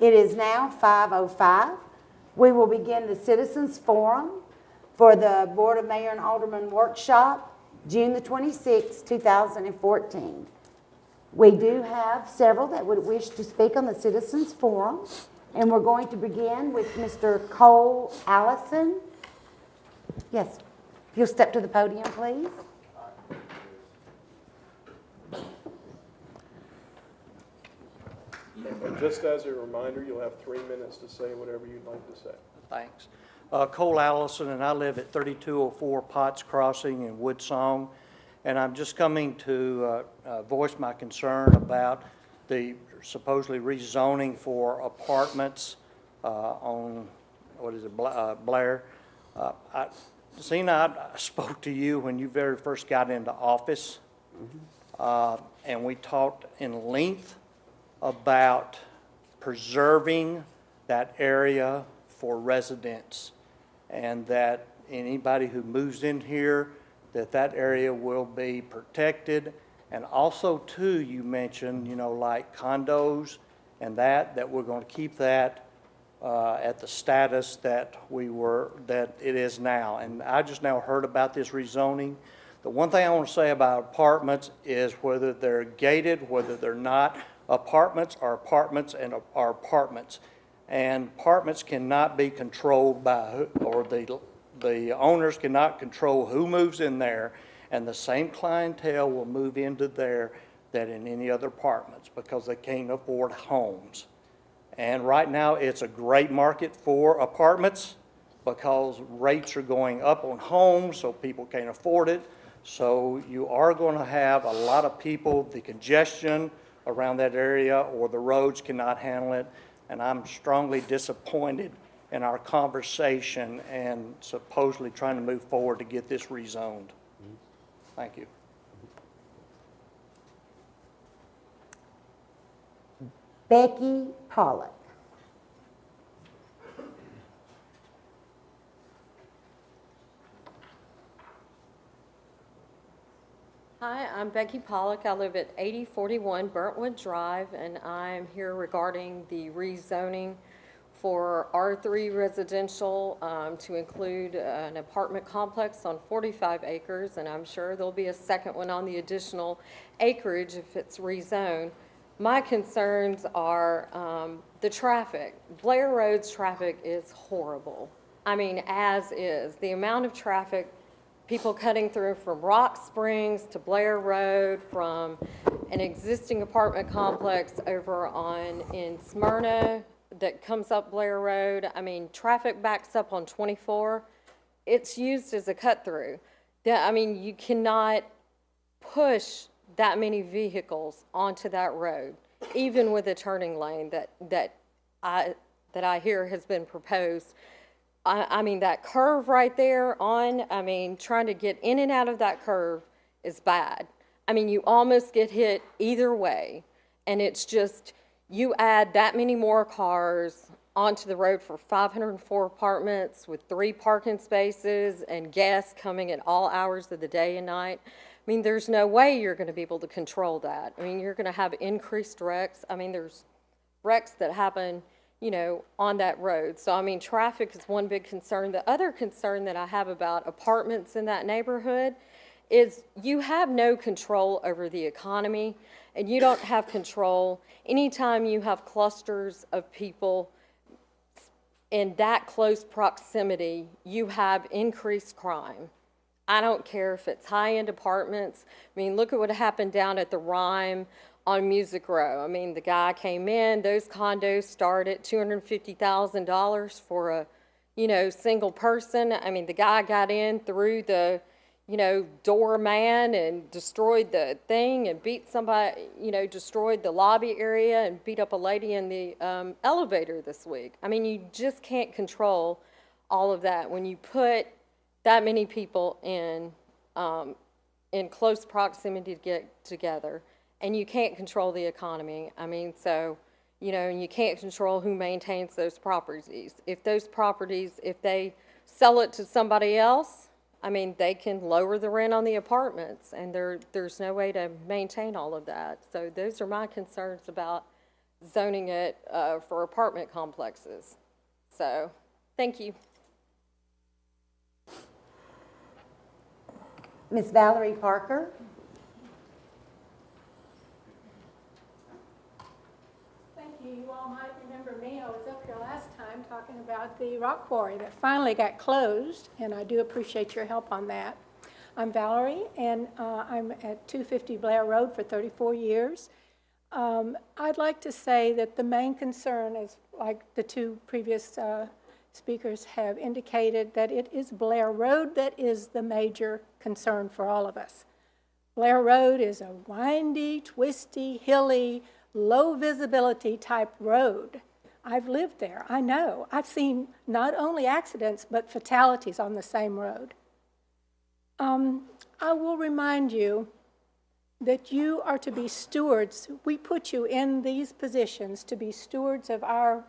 It is now 5:05. We will begin the Citizens Forum for the Board of Mayor and Aldermen Workshop, June the 26th, 2014. We do have several that would wish to speak on the Citizens Forum, and we're going to begin with Mr. Cole Allison. Yes, if you'll step to the podium, please. And just as a reminder, you'll have 3 minutes to say whatever you'd like to say. Thanks. Cole Allison, and I live at 3204 Potts Crossing in Woodsong, and I'm just coming to voice my concern about the supposedly rezoning for apartments on, what is it, Blair. I spoke to you when you very first got into office, and we talked in length about preserving that area for residents, and that anybody who moves in here, that area will be protected. And also too, you mentioned, like condos and that we're going to keep that at the status that it is now. And I just now heard about this rezoning. The one thing I want to say about apartments is whether they're gated, whether they're not, apartments are apartments and are apartments. And apartments cannot be controlled by, or the owners cannot control who moves in there, and the same clientele will move into there that in any other apartments because they can't afford homes. And right now it's a great market for apartments because rates are going up on homes, so people can't afford it. So you are going to have a lot of people, the congestion around that area or the roads cannot handle it. And I'm strongly disappointed in our conversation and supposedly trying to move forward to get this rezoned. Thank you. Becky Pollock. Hi, I'm Becky Pollock. I live at 8041 Burntwood Drive, and I'm here regarding the rezoning for R3 residential to include an apartment complex on 45 acres, and I'm sure there'll be a second one on the additional acreage if it's rezoned. My concerns are the traffic. Blair Road's traffic is horrible. I mean, as is. The amount of traffic, people cutting through from Rock Springs to Blair Road, from an existing apartment complex over in Smyrna that comes up Blair Road. I mean, traffic backs up on 24. It's used as a cut through. I mean, you cannot push that many vehicles onto that road, even with a turning lane that I hear has been proposed. I mean, that curve right there trying to get in and out of that curve is bad. I mean, you almost get hit either way. And it's just, you add that many more cars onto the road for 504 apartments with 3 parking spaces and guests coming at all hours of the day and night. I mean, there's no way you're going to be able to control that. I mean, you're going to have increased wrecks. I mean, there's wrecks that happen on that road. So, I mean, traffic is one big concern. The other concern that I have about apartments in that neighborhood is you have no control over the economy, and you don't have control anytime you have clusters of people in that close proximity. You have increased crime. I don't care if it's high-end apartments. I mean, look at what happened down at the Rhyme on Music Row. I mean, the guy came in, those condos start at $250,000 for a, single person. I mean, the guy got in through the, doorman and destroyed the thing and beat somebody, destroyed the lobby area and beat up a lady in the elevator this week. I mean, you just can't control all of that when you put that many people in close proximity to get together. And you can't control the economy. I mean, so, and you can't control who maintains those properties. If those properties, if they sell it to somebody else, I mean, they can lower the rent on the apartments, and there's no way to maintain all of that. So those are my concerns about zoning it for apartment complexes. So, thank you. Ms. Valerie Parker? Thank you. You all might remember me. I was up here last time talking about the rock quarry that finally got closed, and I do appreciate your help on that. I'm Valerie, and I'm at 250 Blair Road for 34 years. I'd like to say that the main concern is, like the two previous speakers have indicated, that it is Blair Road that is the major concern for all of us. Blair Road is a windy, twisty, hilly, low visibility type road. I've lived there, I know. I've seen not only accidents, but fatalities on the same road. I will remind you that you are to be stewards. We put you in these positions to be stewards of our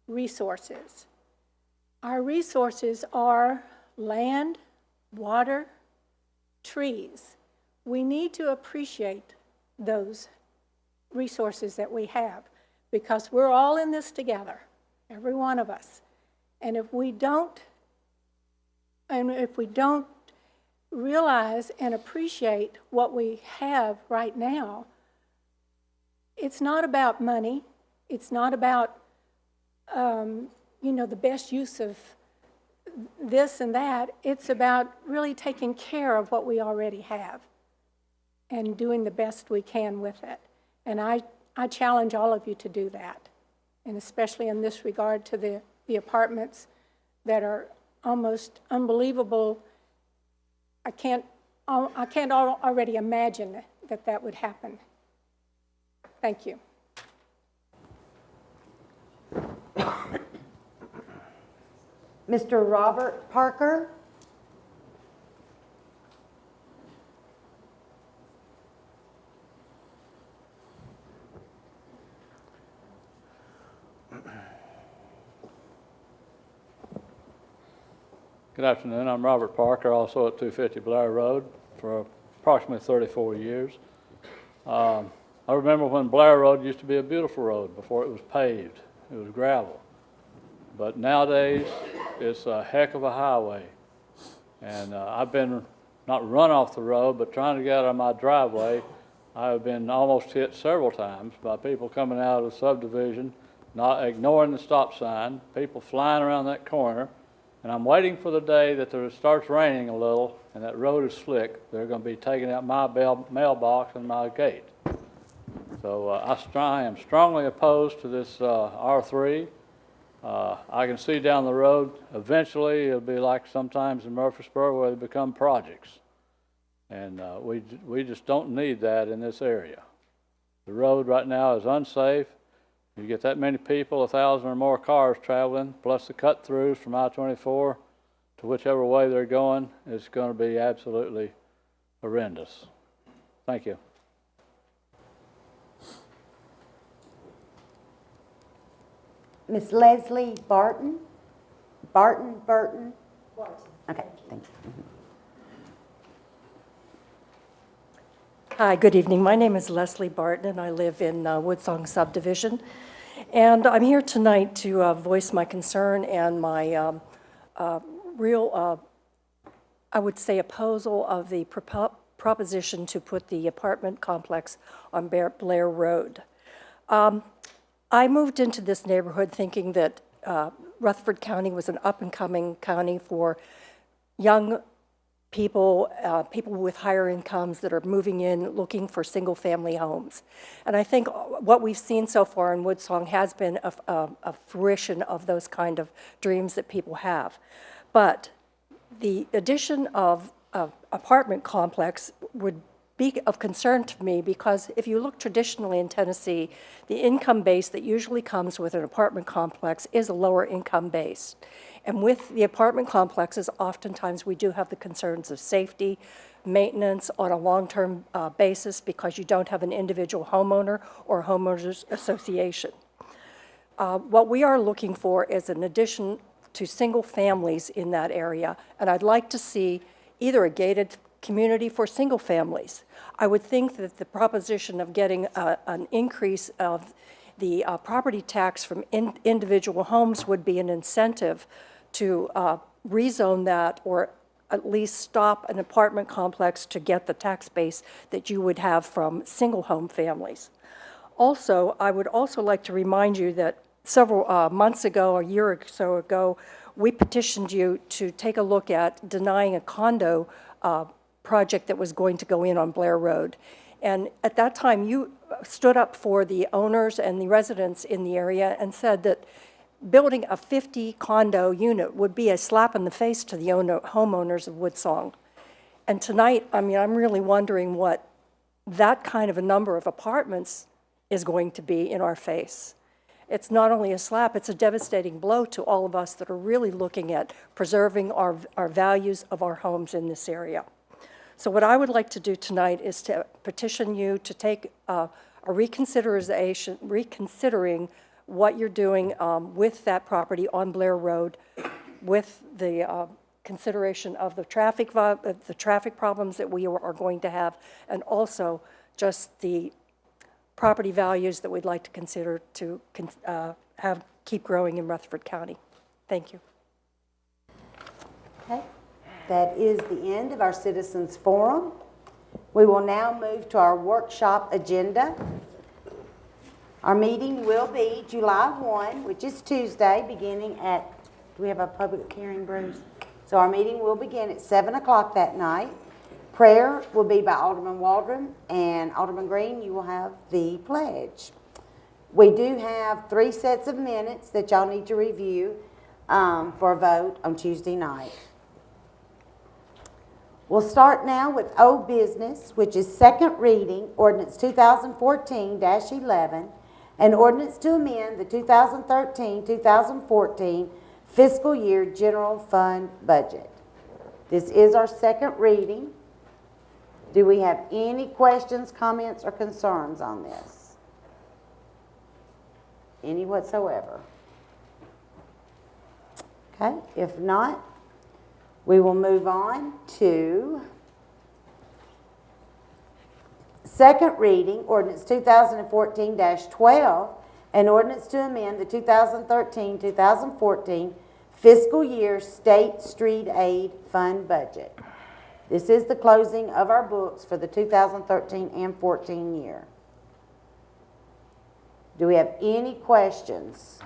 resources. Our resources are land, water, trees. We need to appreciate those resources that we have, because we're all in this together, every one of us. And if we don't realize and appreciate what we have right now, it's not about money. It's not about, the best use of this and that. It's about really taking care of what we already have and doing the best we can with it. And I challenge all of you to do that, and especially in this regard to the apartments that are almost unbelievable. I can't already imagine that would happen. Thank you. Mr. Robert Parker? Good afternoon. I'm Robert Parker, also at 250 Blair Road for approximately 34 years. I remember when Blair Road used to be a beautiful road before it was paved. It was gravel. But nowadays, it's a heck of a highway. And I've been not run off the road, but trying to get out of my driveway. I've been almost hit several times by people coming out of the subdivision, not ignoring the stop sign, people flying around that corner. And I'm waiting for the day that it starts raining a little and that road is slick. They're going to be taking out my mailbox and my gate. So I am strongly opposed to this R3. I can see down the road, eventually it'll be like sometimes in Murfreesboro where they become projects. And we just don't need that in this area. The road right now is unsafe. You get that many people, 1,000 or more cars traveling, plus the cut-throughs from I-24 to whichever way they're going, it's going to be absolutely horrendous. Thank you. Ms. Leslie Barton? Burton? Barton. Okay, thank you. Hi, good evening. My name is Leslie Barton, and I live in Woodsong Subdivision. And I'm here tonight to voice my concern and my real, I would say, opposal of the proposition to put the apartment complex on Blair Road. I moved into this neighborhood thinking that Rutherford County was an up-and-coming county for young people, people with higher incomes that are moving in looking for single-family homes. And I think what we've seen so far in Woodsong has been a fruition of those kind of dreams that people have. But the addition of an apartment complex would be of concern to me, because if you look traditionally in Tennessee, the income base that usually comes with an apartment complex is a lower income base. And with the apartment complexes, oftentimes we do have the concerns of safety, maintenance on a long-term basis, because you don't have an individual homeowner or homeowners association. What we are looking for is an addition to single families in that area, and I'd like to see either a gated community for single families. I would think that the proposition of getting an increase of the property tax from individual homes would be an incentive to rezone that, or at least stop an apartment complex to get the tax base that you would have from single-home families. Also, I would also like to remind you that several months ago, a year or so ago, we petitioned you to take a look at denying a condo project that was going to go in on Blair Road. And at that time, you stood up for the owners and the residents in the area and said that building a 50 condo unit would be a slap in the face to the homeowners of Woodsong. And tonight, I mean, I'm really wondering what that kind of a number of apartments is going to be in our face. It's not only a slap, it's a devastating blow to all of us that are really looking at preserving our values of our homes in this area. So what I would like to do tonight is to petition you to take a reconsidering what you're doing with that property on Blair Road, with the consideration of the traffic problems that we are going to have, and also just the property values that we'd like to consider to keep growing in Rutherford County. Thank you. Okay, that is the end of our citizens forum. We will now move to our workshop agenda. Our meeting will be July 1, which is Tuesday, beginning at, do we have a public hearing, Bruce? So our meeting will begin at 7 o'clock that night. Prayer will be by Alderman Waldron, and Alderman Green, you will have the pledge. We do have 3 sets of minutes that y'all need to review for a vote on Tuesday night. We'll start now with old business, which is second reading, ordinance 2014-11, an ordinance to amend the 2013-2014 fiscal year general fund budget. This is our second reading. Do we have any questions, comments, or concerns on this? Any whatsoever? Okay, if not, we will move on to second reading, ordinance 2014-12, an ordinance to amend the 2013-2014 fiscal year state street aid fund budget. This is the closing of our books for the 2013 and 14 year. Do we have any questions?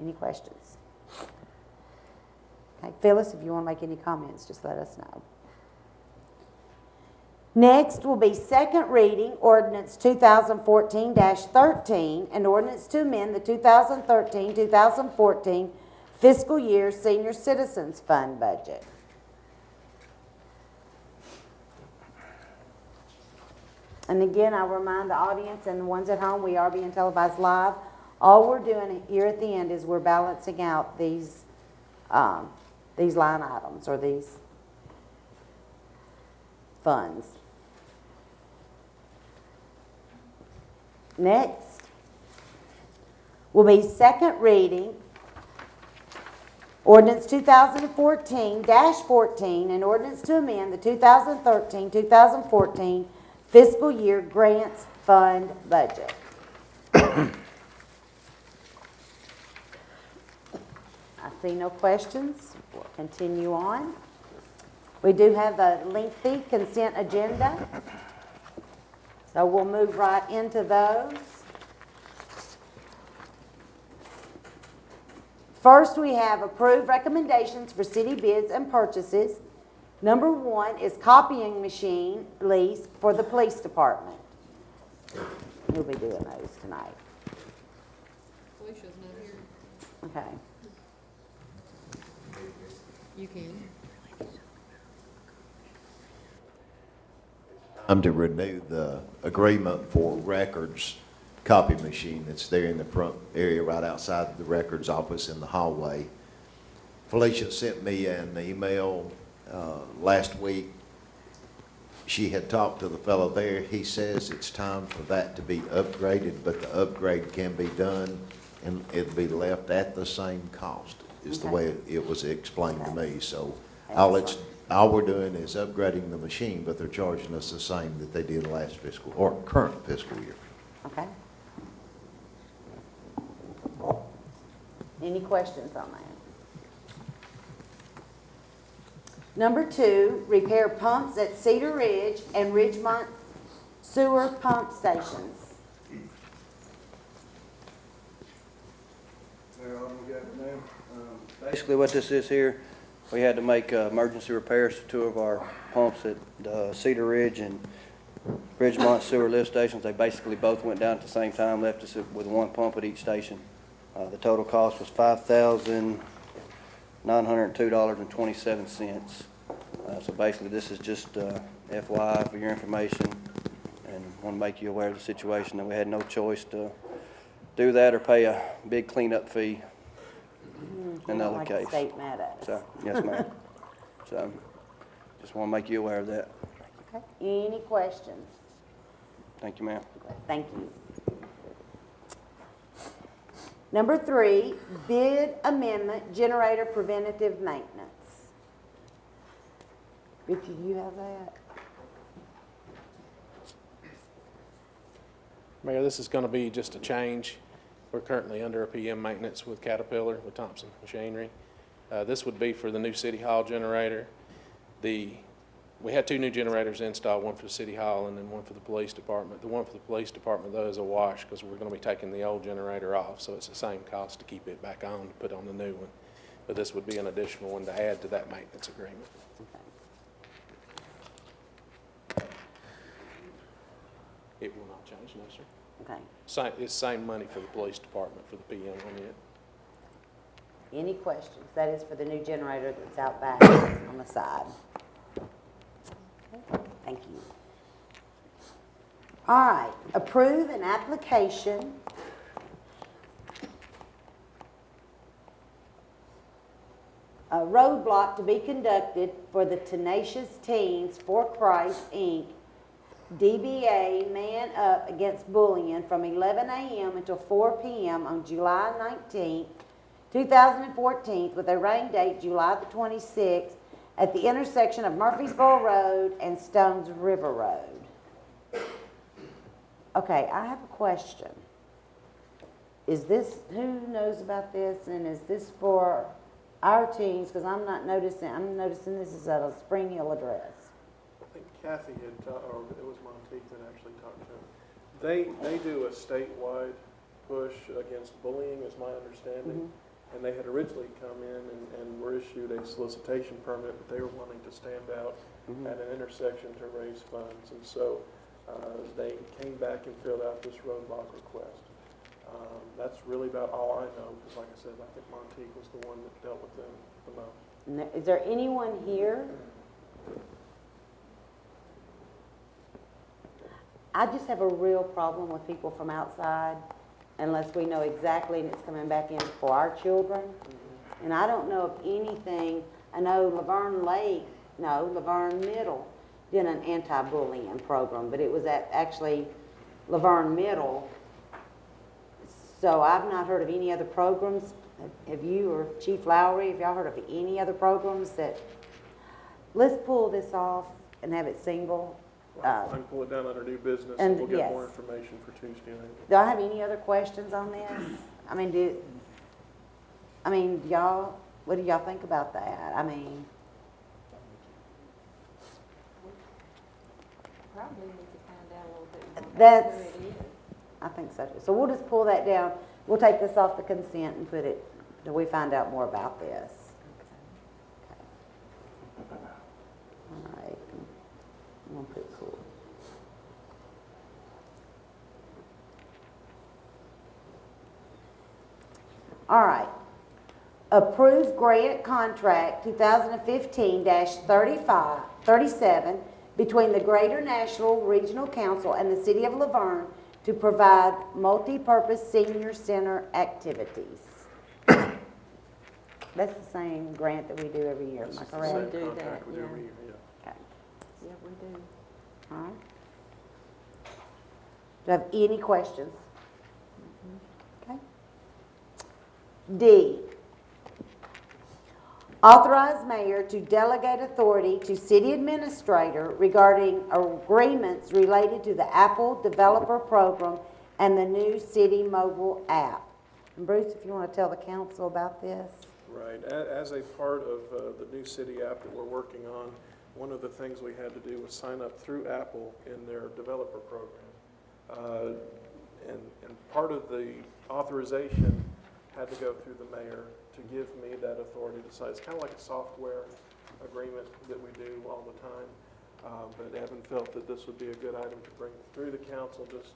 Any questions? Okay, Phyllis, if you want to make any comments, just let us know. Next will be second reading, ordinance 2014-13, an ordinance to amend the 2013-2014 fiscal year senior citizens fund budget. And again, I'll remind the audience and the ones at home, we are being televised live. All we're doing here at the end is we're balancing out these line items or these funds. Next will be second reading, ordinance 2014-14, an ordinance to amend the 2013-2014 fiscal year grants fund budget. I see no questions. We'll continue on. We do have a lengthy consent agenda, so we'll move right into those. First, we have approved recommendations for city bids and purchases. Number 1 is copying machine lease for the police department. We'll be doing those tonight. Felicia's not here. Okay. You can. I'm to renew the agreement for records copy machine that's there in the front area right outside the records office in the hallway. Felicia sent me an email last week. She had talked to the fellow there. He says it's time for that to be upgraded, but the upgrade can be done and it'll be left at the same cost, is the way it was explained to me. So all we're doing is upgrading the machine, but they're charging us the same that they did last fiscal, or current fiscal year. Okay. Any questions on that? Number 2, repair pumps at Cedar Ridge and Ridgemont sewer pump stations. Basically what this is here, we had to make emergency repairs to 2 of our pumps at Cedar Ridge and Ridgemont sewer lift stations. They basically both went down at the same time, left us with 1 pump at each station. The total cost was $5,902.27. So basically this is just FYI for your information, and want to make you aware of the situation, that we had no choice to do that or pay a big cleanup fee in the other Like case. the state mad at us. So, yes, ma'am. So, just want to make you aware of that. Okay. Any questions? Thank you, ma'am. Thank you. Number 3, bid amendment, generator preventative maintenance. Vicki, do you have that? Mayor, this is going to be just a change. We're currently under a PM maintenance with Caterpillar, with Thompson Machinery. This would be for the new City Hall generator. We had 2 new generators installed, one for the City Hall and then one for the Police Department. The one for the Police Department, though, is a wash because we're going to be taking the old generator off, so it's the same cost to keep it back on, to put on the new one. But this would be an additional one to add to that maintenance agreement. It will not change, no, sir. Okay. It's same money for the Police Department for the PM on it. Any questions? That is for the new generator that's out back on the side. Okay. Thank you. All right. Approve an application a roadblock to be conducted for the Tenacious Teens for Christ, Inc. DBA Man Up Against Bullying from 11 a.m. until 4 p.m. on July 19th, 2014, with a rain date July the 26th at the intersection of Murfreesboro Road and Stones River Road. Okay, I have a question. Is this, who knows about this, and is this for our teens? Because I'm noticing this is at a Spring Hill address. I think Kathy had, or it was Monteith that actually talked to him. They do a statewide push against bullying, is my understanding. And they had originally come in and were issued a solicitation permit, but they were wanting to stand out at an intersection to raise funds. And so they came back and filled out this roadblock request. That's really about all I know, because like I said, I think Monteith was the one that dealt with them the most. Is there anyone here? I just have a real problem with people from outside unless we know exactly and it's coming back in for our children. And I don't know of anything. I know Laverne Middle did an anti-bullying program, but it was at actually Laverne Middle. So I've not heard of any other programs. Have you or Chief Lowry, have y'all heard of any other programs that, let's pull this off and have it single. I can pull it down under new business and and we'll get yes. more information for Tuesday night. Do I have any other questions on this? I mean, y'all, what do y'all think about that? I mean, Probably need to find out a little bit more about that's, who it is. I think so too. So we'll just pull that down. We'll take this off the consent and put it, till we find out more about this. Okay. All right. I'm gonna put cool. All right. Approved grant contract 2015-37 between the Greater Nashville Regional Council and the City of Laverne to provide multi-purpose senior center activities. That's the same grant that we do every year, am I This is the correct? same We do contract that, we do yeah. every year, yeah. Okay. Yeah, we do. All right. Do I have any questions? Okay. D, Authorize mayor to delegate authority to city administrator regarding agreements related to the Apple Developer Program and the new city mobile app. And Bruce, if you want to tell the council about this. Right, as a part of the new city app that we're working on, one of the things we had to do was sign up through Apple in their developer program. And part of the authorization had to go through the mayor to give me that authority to sign. It's kind of like a software agreement that we do all the time. But Evan felt that this would be a good item to bring through the council, just,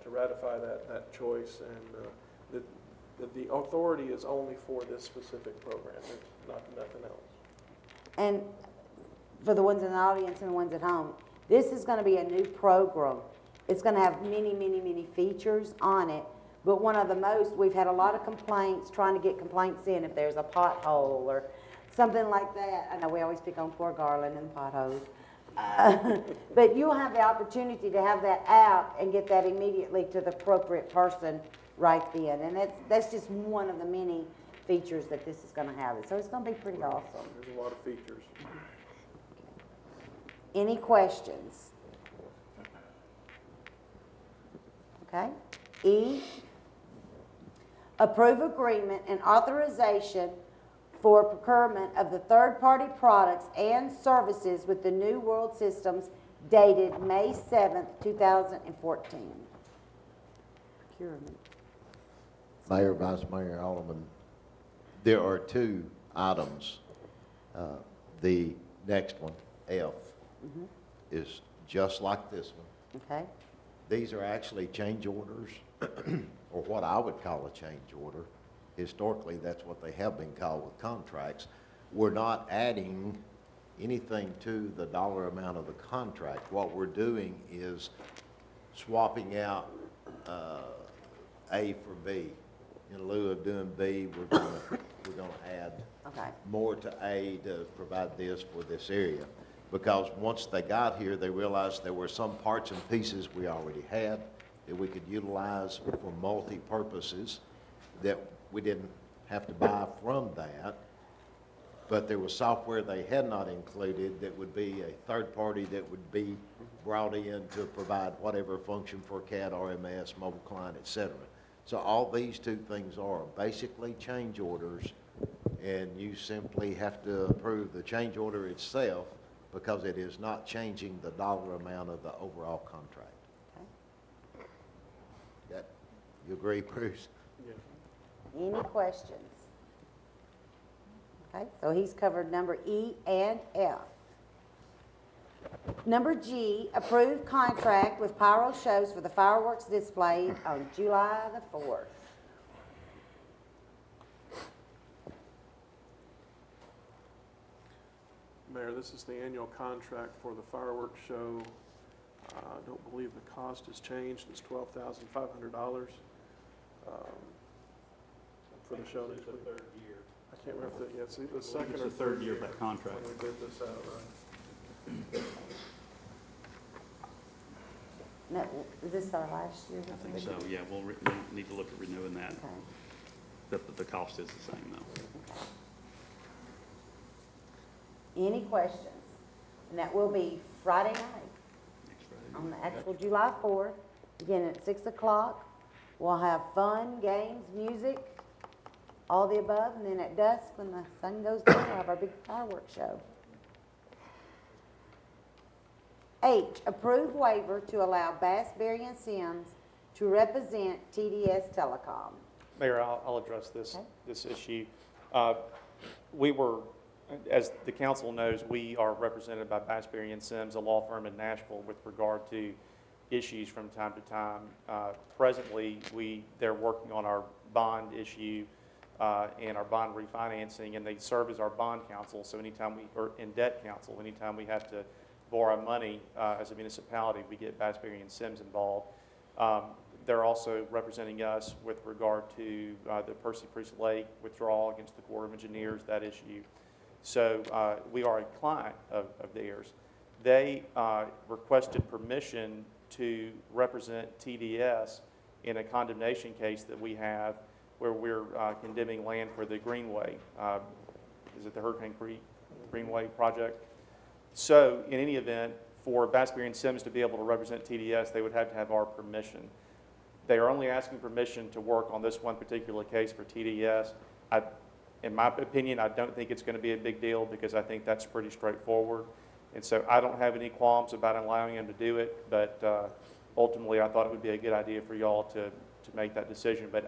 to ratify that choice. And the authority is only for this specific program. There's nothing else. And for the ones in the audience and the ones at home, this is going to be a new program. It's going to have many, many, many features on it. But one of the most, we've had a lot of complaints, trying to get complaints in if there's a pothole or something like that. I know we always pick on poor Garland and potholes. But you'll have the opportunity to have that app and get that immediately to the appropriate person right then. And that's just one of the many features that this is going to have. So it's going to be pretty awesome. There's a lot of features. Any questions? Okay. E, approve agreement and authorization for procurement of the third-party products and services with the New World Systems dated May 7th, 2014. Procurement. Mayor, Vice Mayor, Alderman, there are two items. The next one, F, is just like this one. Okay. These are actually change orders, or what I would call a change order. Historically, that's what they have been called with contracts. We're not adding anything to the dollar amount of the contract. What we're doing is swapping out A for B. In lieu of doing B, we're gonna add more to A to provide this for this area. Because once they got here, they realized there were some parts and pieces we already had that we could utilize for multi-purposes that we didn't have to buy from that. But there was software they had not included that would be a third party that would be brought in to provide whatever function for CAD, RMS, mobile client, et cetera. So all these two things are basically change orders, and you simply have to approve the change order itself because it is not changing the dollar amount of the overall contract. Okay. You agree, Bruce? Yeah. Any questions? Okay, so he's covered number E and F. Number G, approved contract with Pyro Shows for the fireworks display on July the 4th. Mayor, this is the annual contract for the fireworks show. I don't believe the cost has changed. It's $12,500 for the show next week. Third year. I can't remember if it's the second It's or the third year of that contract. when we did this out, right? No, is this our last year? I think so, yeah, we'll need to look at renewing that. Okay. The cost is the same though. Any questions? And that will be Friday night, Next Friday. on the actual July 4th, beginning at 6 o'clock. We'll have fun, games, music, all the above, and then at dusk, when the sun goes down, we'll have our big fireworks show. H, approved waiver to allow Bass, Berry & Sims to represent TDS Telecom. Mayor, I'll address this, Okay. this issue. We were, as the council knows, we are represented by Bass, Berry & Sims, a law firm in Nashville, with regard to issues from time to time. Presently, they're working on our bond issue and our bond refinancing, and they serve as our bond counsel. So or in debt counsel, anytime we have to borrow money as a municipality, we get Bass, Berry & Sims involved. They're also representing us with regard to the Percy Priest Lake withdrawal against the Corps of Engineers, that issue. So we are a client of theirs. They requested permission to represent TDS in a condemnation case that we have where we're condemning land for the Greenway. is it the Hurricane Creek Greenway project? So in any event, for Bassberry and Sims to be able to represent TDS, they would have to have our permission. They are only asking permission to work on this one particular case for TDS. In my opinion, I don't think it's going to be a big deal because I think that's pretty straightforward. And so I don't have any qualms about allowing them to do it, but ultimately I thought it would be a good idea for y'all to make that decision. But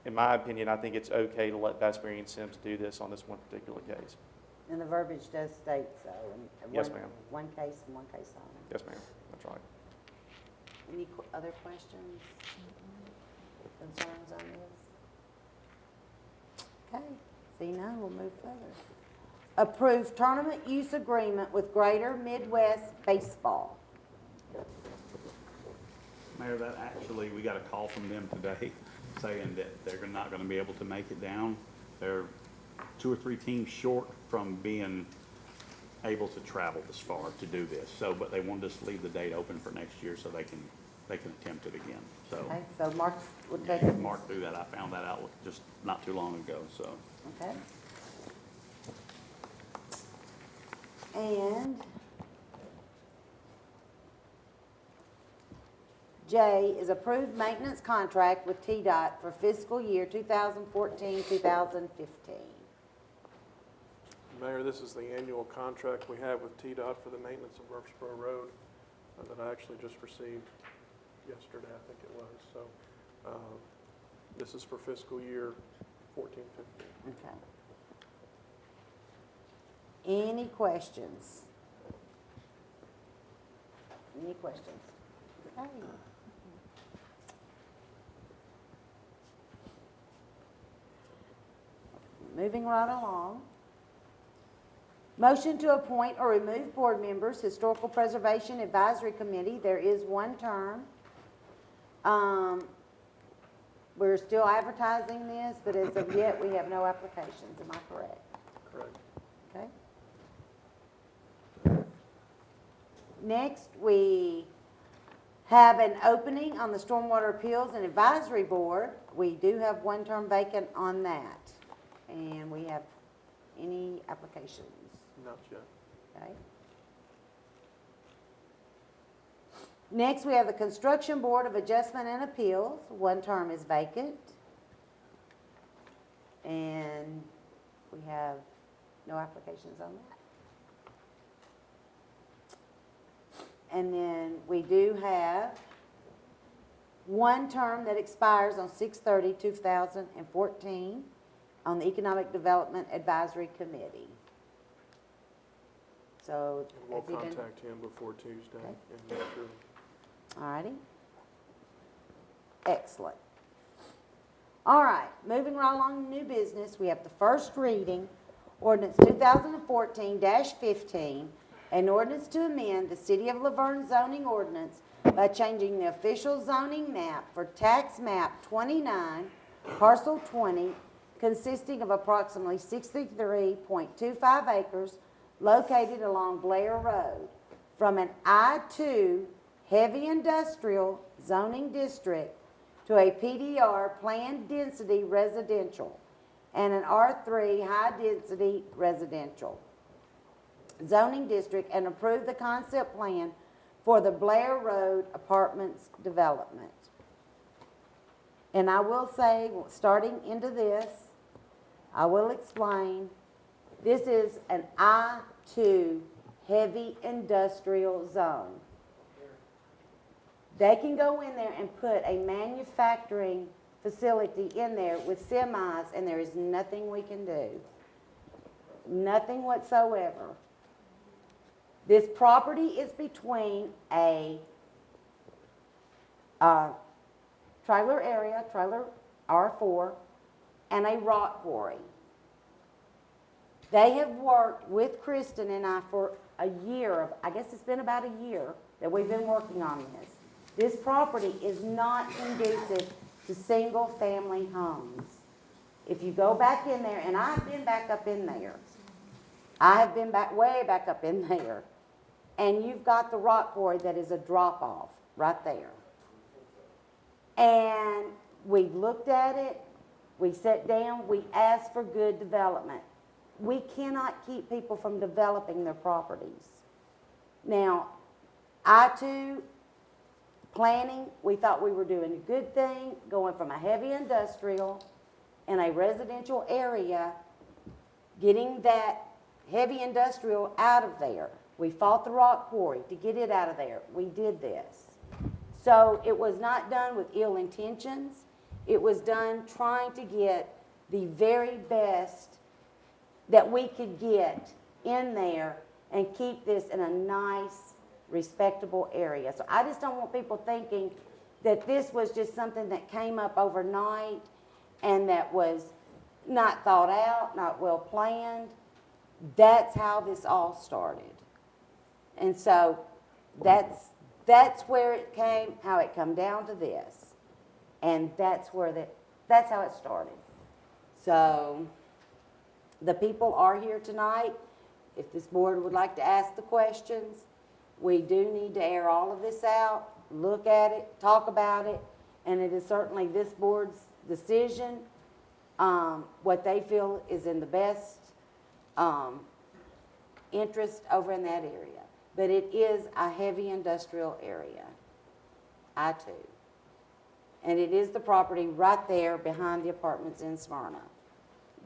in my opinion, I think it's okay to let Bassberry and Sims do this on this one particular case. And the verbiage does state so. Yes, ma'am. One case and one case only. Yes, ma'am, that's right. Any other questions, concerns on this? Okay, see none, we'll move further. Approve tournament use agreement with Greater Midwest Baseball. Mayor, that actually, we got a call from them today saying that they're not gonna be able to make it down. They're 2 or 3 teams short from being able to travel this far to do this. So, but they wanted us to leave the date open for next year so they can attempt it again, so. Okay, so Mark would take Yeah, it. Mark threw that, I found that out just not too long ago, so. Okay. And J is approved maintenance contract with TDOT for fiscal year 2014-2015. Mayor, this is the annual contract we have with TDOT for the maintenance of Murfreesboro Road that I actually just received yesterday, I think it was. So this is for fiscal year 14-15. Okay. Any questions? Any questions? Okay. Moving right along. Motion to appoint or remove board members, Historical Preservation Advisory Committee. There is one term. We're still advertising this, but as of yet, we have no applications. Am I correct? Correct. Okay. Next, we have an opening on the Stormwater Appeals and Advisory Board. We do have one term vacant on that. And we have any applications? Not yet. Okay. Next, we have the Construction Board of Adjustment and Appeals. One term is vacant. And we have no applications on that. And then we do have one term that expires on 6/30/2014 on the Economic Development Advisory Committee. So, And we'll has he been- contact him before Tuesday Okay. and make sure. All righty. Excellent. All right, moving right along to new business, we have the first reading, ordinance 2014-15, an ordinance to amend the City of Laverne zoning ordinance by changing the official zoning map for tax map 29, parcel 20, consisting of approximately 63.25 acres located along Blair Road, from an I-2 heavy industrial zoning district to a PDR planned density residential and an R3 high density residential zoning district, and approve the concept plan for the Blair Road Apartments development. And I will say, starting into this, I will explain, this is an I-2 heavy industrial zone. They can go in there and put a manufacturing facility in there with semis, and there is nothing we can do. Nothing whatsoever. This property is between a trailer area, trailer R4, and a rock quarry. They have worked with Kristen and I for a year, I guess it's been about a year that we've been working on this. This property is not conducive to single-family homes. If you go back in there, and I've been back up in there, I have been way back up in there, and you've got the rock quarry that is a drop-off right there. And we looked at it, we sat down, we asked for good development. we cannot keep people from developing their properties. Now, I too, planning, we thought we were doing a good thing, going from a heavy industrial in a residential area, getting that heavy industrial out of there. We fought the rock quarry to get it out of there. We did this. So it was not done with ill intentions. It was done trying to get the very best that we could get in there and keep this in a nice, respectable area. So I just don't want people thinking that this was just something that came up overnight and that was not thought out, not well planned. That's how this all started. And so that's where it came, how it come down to this. And that's how it started. So the people are here tonight. If this board would like to ask the questions, we do need to air all of this out, look at it, talk about it, and it is certainly this board's decision, what they feel is in the best interest over in that area. But it is a heavy industrial area, I-2. And it is the property right there behind the apartments in Smyrna.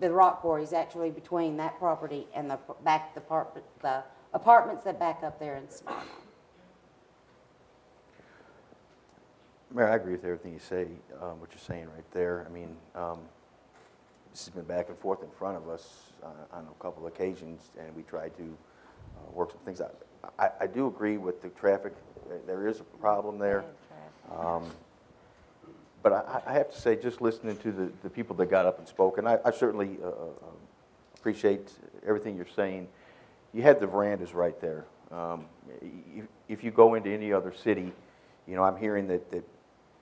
The rock quarry is actually between that property and the apartments that back up there in Smyrna. Mayor, I agree with everything you say, what you're saying right there. I mean, this has been back and forth in front of us on a couple of occasions, and we tried to work some things out. I do agree with the traffic. There is a problem there. But I have to say, just listening to the people that got up and spoke, and I certainly appreciate everything you're saying. You had the verandas right there. If you go into any other city, you know, I'm hearing that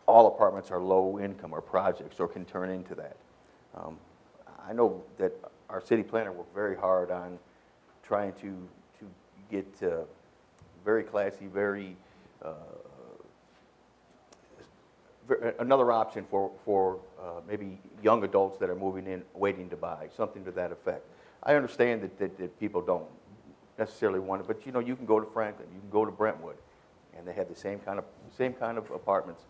all apartments are low income or projects or can turn into that. I know that our city planner worked very hard on trying to get very classy, another option for maybe young adults that are moving in, waiting to buy, something to that effect. I understand that people don't necessarily want it, but you know, you can go to Franklin, you can go to Brentwood, and they have the same kind of apartments.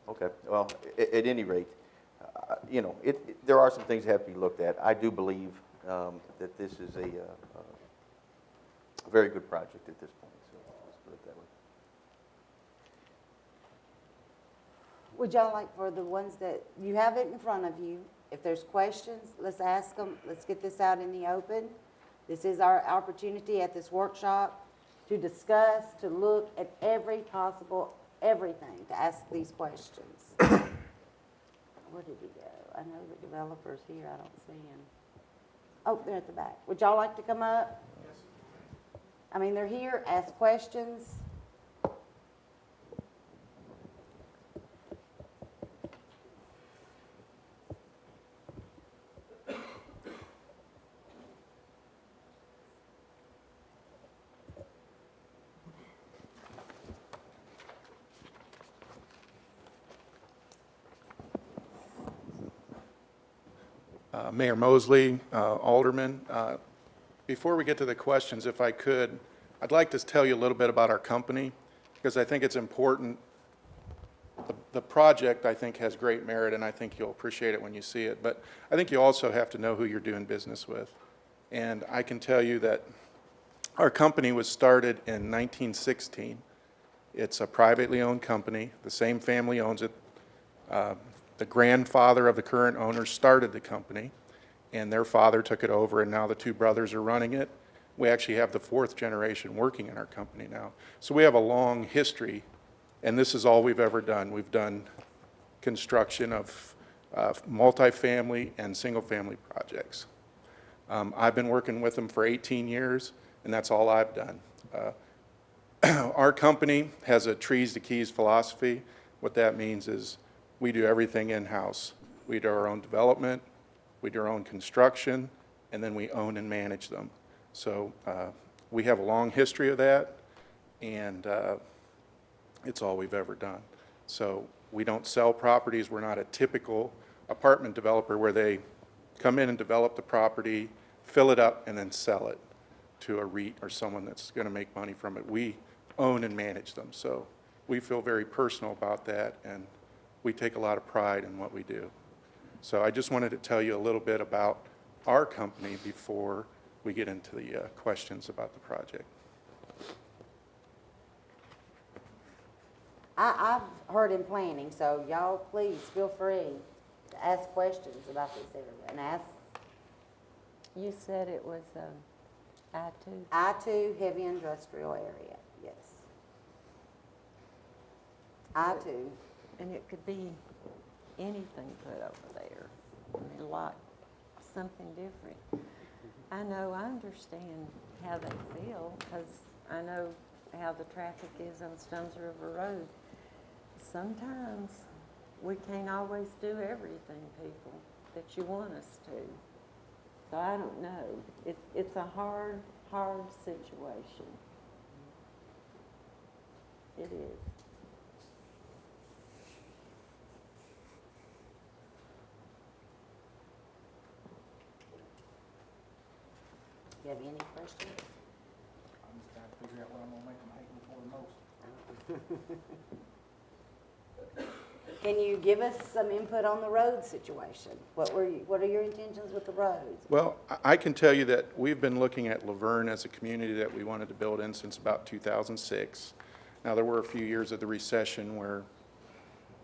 Okay, well, at any rate, you know, there are some things that have to be looked at. I do believe that this is a very good project at this point, so let's put it that way. Would y'all like, for the ones that, you have it in front of you, if there's questions, let's ask them, let's get this out in the open. This is our opportunity at this workshop to discuss, to look at every possible, everything, to ask these questions. Where did he go? I know the developer's here, I don't see him. Oh, they're at the back. Would y'all like to come up? Yes. I mean, they're here, ask questions. Mayor Mosley, Aldermen. Before we get to the questions, if I could, I'd like to tell you a little bit about our company, because I think it's important. The project, I think, has great merit, and I think you'll appreciate it when you see it. But I think you also have to know who you're doing business with. And I can tell you that our company was started in 1916. It's a privately owned company. The same family owns it. The grandfather of the current owner started the company, and their father took it over, and now the two brothers are running it. We actually have the fourth generation working in our company now. So we have a long history, and this is all we've ever done. We've done construction of multifamily and single-family projects. I've been working with them for 18 years, and that's all I've done. Our company has a trees to keys philosophy. What that means is we do everything in-house. We do our own development, we do our own construction, and then we own and manage them. So we have a long history of that, and it's all we've ever done. So we don't sell properties. We're not a typical apartment developer where they come in and develop the property, fill it up and then sell it to a REIT or someone that's going to make money from it. We own and manage them, so we feel very personal about that, and we take a lot of pride in what we do. So I just wanted to tell you a little bit about our company before we get into the questions about the project. I've heard in planning, so y'all please feel free to ask questions about this area and ask. You said it was I-2? I-2 heavy industrial area, yes. I-2. And it could be anything put over there. I mean, like something different. I understand how they feel, because I know how the traffic is on Stones River Road. Sometimes we can't always do everything, people, that you want us to. So I don't know. It's a hard situation. It is. You have any questions? I'm just trying to figure out what I'm gonna make them hate me for the most. Can you give us some input on the road situation? What are your intentions with the roads? Well, I can tell you that we've been looking at Laverne as a community that we wanted to build in since about 2006. Now, there were a few years of the recession where,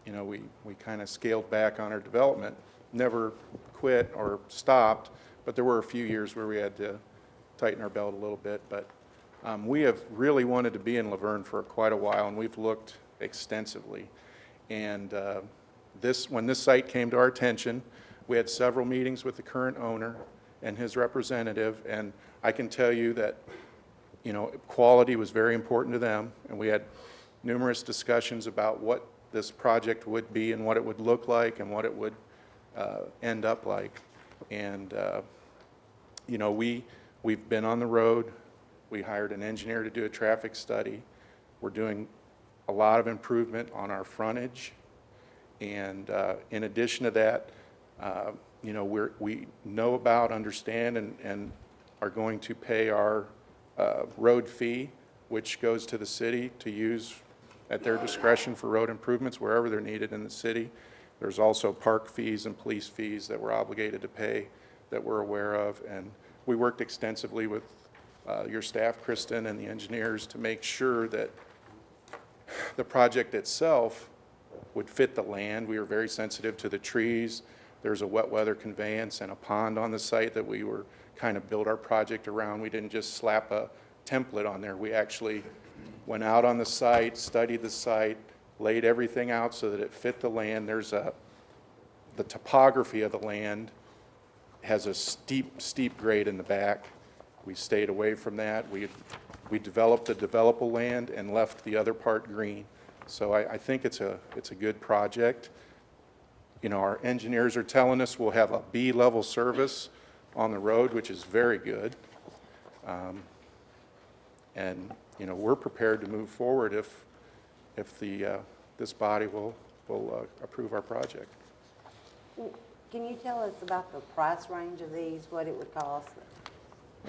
you know, we kind of scaled back on our development, never quit or stopped, but there were a few years where we had to tighten our belt a little bit. But we have really wanted to be in Laverne for quite a while, and we've looked extensively. And when this site came to our attention, we had several meetings with the current owner and his representative, and I can tell you that, you know, quality was very important to them, and we had numerous discussions about what this project would be and what it would look like and what it would end up like. And, you know, we've been on the road. We hired an engineer to do a traffic study. We're doing a lot of improvement on our frontage. And in addition to that, you know, we know about, understand, and are going to pay our road fee, which goes to the city to use at their discretion for road improvements wherever they're needed in the city. There's also park fees and police fees that we're obligated to pay that we're aware of. And we worked extensively with your staff, Kristen, and the engineers to make sure that the project itself would fit the land. We were very sensitive to the trees. There's a wet weather conveyance and a pond on the site that we were kind of built our project around. We didn't just slap a template on there. We actually went out on the site, studied the site, laid everything out so that it fit the land. The topography of the land has a steep grade in the back. We stayed away from that. We developed the developable land and left the other part green. So I think it's a good project. You know, our engineers are telling us we'll have a B-level service on the road, which is very good. And, you know, we're prepared to move forward if this body will approve our project. Can you tell us about the price range of these, what it would cost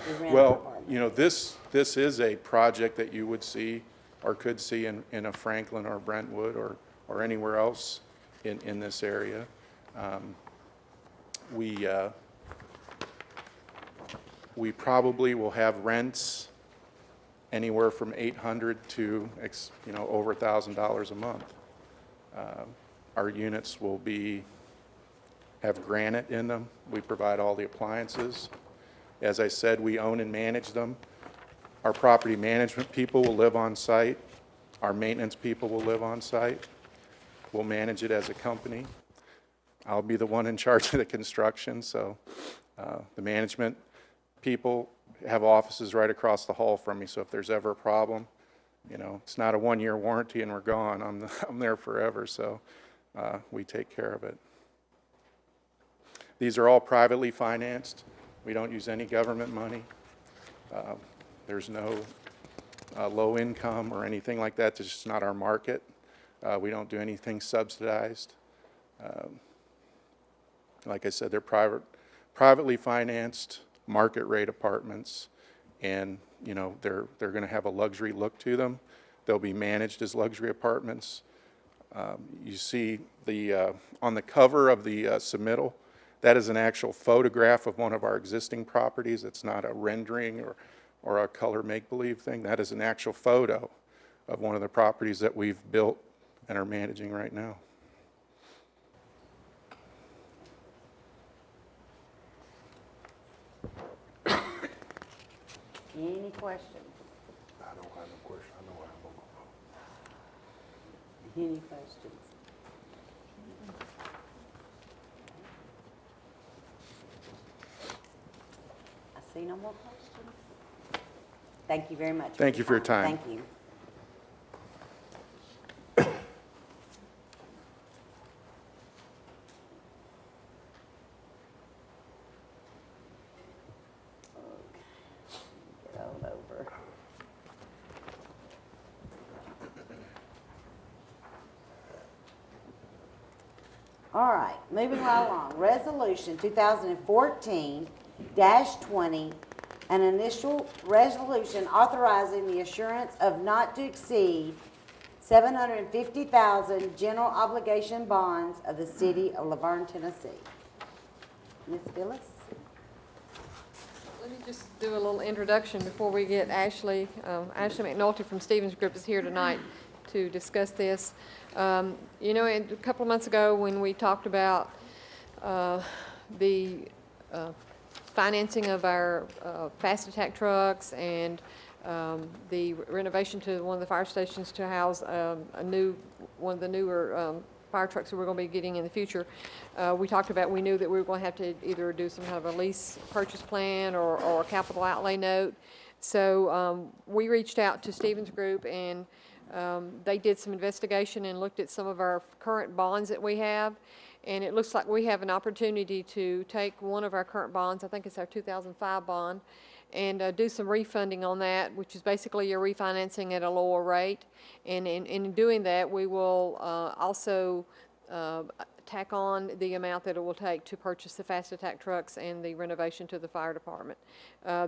to rent an Well, apartment? you know, this is a project that you would see or could see in a Franklin or Brentwood or anywhere else in this area. We probably will have rents anywhere from $800 to, you know, over $1,000 a month. Our units will have granite in them. We provide all the appliances. As I said, we own and manage them. Our property management people will live on site. Our maintenance people will live on site. We'll manage it as a company. I'll be the one in charge of the construction, so the management people have offices right across the hall from me, so if there's ever a problem, you know, it's not a one-year warranty and we're gone. I'm there forever, so we take care of it. These are all privately financed. We don't use any government money. There's no low income or anything like that. It's just not our market. We don't do anything subsidized. Like I said, they're privately financed market rate apartments, and, you know, they're going to have a luxury look to them. They'll be managed as luxury apartments. You see on the cover of the submittal, that is an actual photograph of one of our existing properties. It's not a rendering or a color make-believe thing. That is an actual photo of one of the properties that we've built and are managing right now. Any questions? I don't have no question. I know I have no. Any questions? I see no more questions. Thank you very much. Thank you for your time. Thank you. Get on over. All right, moving right along. Resolution 2014-20, an initial resolution authorizing the assurance of not to exceed $750,000 general obligation bonds of the city of Laverne, Tennessee. Ms. Phyllis? Let me just do a little introduction before we get Ashley. Ashley McNulty from Stevens Group is here tonight to discuss this. You know, a couple of months ago when we talked about the financing of our fast attack trucks and the renovation to one of the fire stations to house one of the newer fire trucks that we're going to be getting in the future, we talked about, we knew that we were going to have to either do some kind of a lease purchase plan or a capital outlay note. So we reached out to Stevens Group, and they did some investigation and looked at some of our current bonds that we have. And it looks like we have an opportunity to take one of our current bonds, I think it's our 2005 bond, and do some refunding on that, which is basically a refinancing at a lower rate. And in doing that, we will also tack on the amount that it will take to purchase the fast attack trucks and the renovation to the fire department.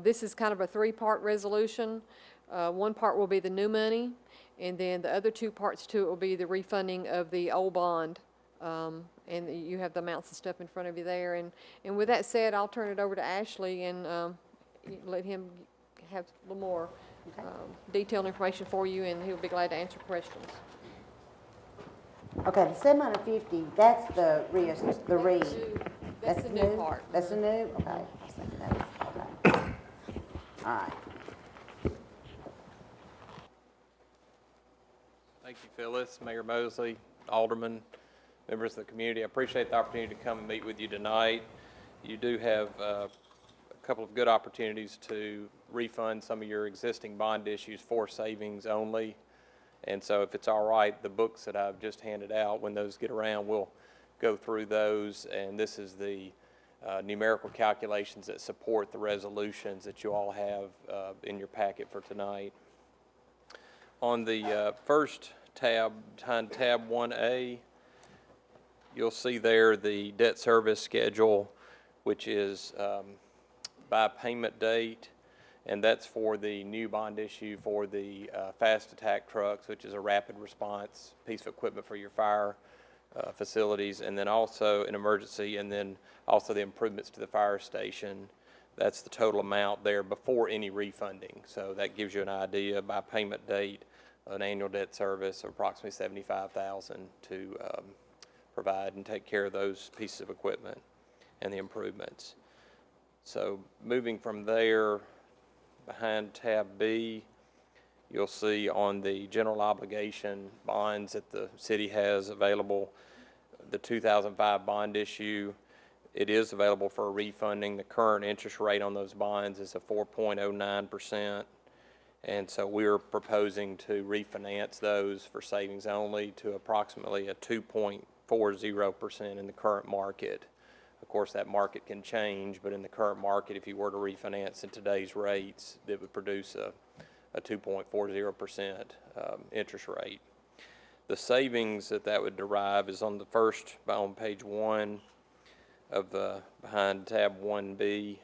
This is kind of a three-part resolution. One part will be the new money, and then the other two parts to it will be the refunding of the old bond. And you have the amounts and stuff in front of you there. And with that said, I'll turn it over to Ashley and let him have a little more detailed information for you, and he'll be glad to answer questions. Okay, the 750, that's the That's the new part. That's the new? Okay. I was thinking that was, okay. All right. Thank you, Phyllis, Mayor Mosley, Aldermen, members of the community. I appreciate the opportunity to come and meet with you tonight. You do have a couple of good opportunities to refund some of your existing bond issues for savings only. And so if it's all right, the books that I've just handed out, when those get around, we'll go through those. And this is the numerical calculations that support the resolutions that you all have in your packet for tonight. On the first tab, behind tab 1A, you'll see there the debt service schedule, which is by payment date, and that's for the new bond issue for the fast attack trucks, which is a rapid response piece of equipment for your fire facilities, and then also an emergency, and then also the improvements to the fire station. That's the total amount there before any refunding. So that gives you an idea by payment date, an annual debt service of approximately $75,000 to provide and take care of those pieces of equipment and the improvements. So moving from there, behind tab B, you'll see on the general obligation bonds that the city has available, the 2005 bond issue, it is available for refunding. The current interest rate on those bonds is a 4.09%. And so we're proposing to refinance those for savings only to approximately a 2.40% in the current market. Of course, that market can change, but in the current market, if you were to refinance in today's rates, it would produce a 2.40% interest rate. The savings that would derive is on the first, on page 1 of behind tab 1B.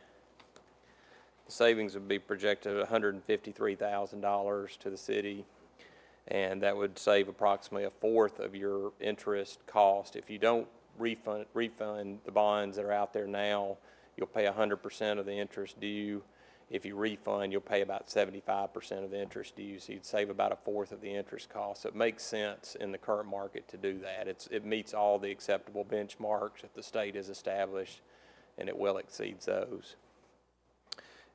The savings would be projected at $153,000 to the city, and that would save approximately a fourth of your interest cost. If you don't refund the bonds that are out there now, you'll pay 100% of the interest due. If you refund, you'll pay about 75% of the interest due, so you'd save about a fourth of the interest cost. So it makes sense in the current market to do that. It meets all the acceptable benchmarks that the state has established, and it well exceeds those.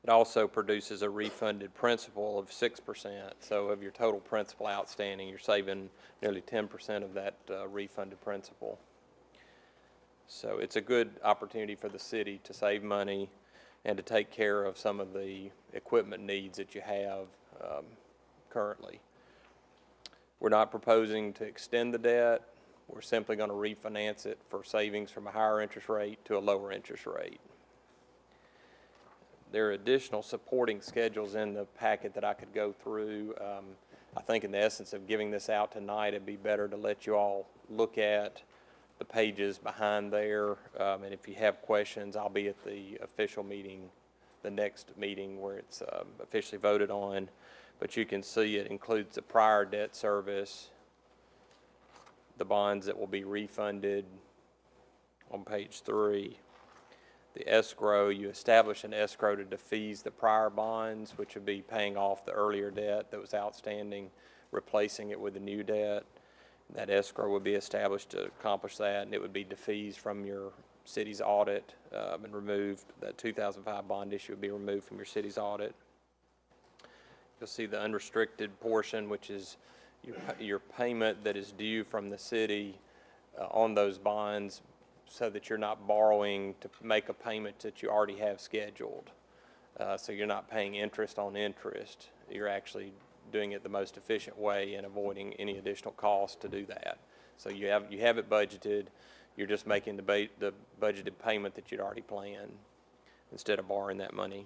It also produces a refunded principal of 6%. So of your total principal outstanding, you're saving nearly 10% of that refunded principal. So it's a good opportunity for the city to save money and to take care of some of the equipment needs that you have currently. We're not proposing to extend the debt. We're simply going to refinance it for savings from a higher interest rate to a lower interest rate. There are additional supporting schedules in the packet that I could go through. I think in the essence of giving this out tonight, it'd be better to let you all look at the pages behind there, and if you have questions, I'll be at the official meeting, the next meeting where it's officially voted on. But you can see it includes the prior debt service, the bonds that will be refunded on page 3, the escrow. You establish an escrow to defease the prior bonds, which would be paying off the earlier debt that was outstanding, replacing it with the new debt. That escrow would be established to accomplish that, and it would be defeased from your city's audit and removed. That 2005 bond issue would be removed from your city's audit. You'll see the unrestricted portion, which is your payment that is due from the city on those bonds, so that you're not borrowing to make a payment that you already have scheduled. So you're not paying interest on interest. You're actually doing it the most efficient way and avoiding any additional cost to do that. So you have it budgeted. You're just making the budgeted payment that you'd already planned instead of borrowing that money.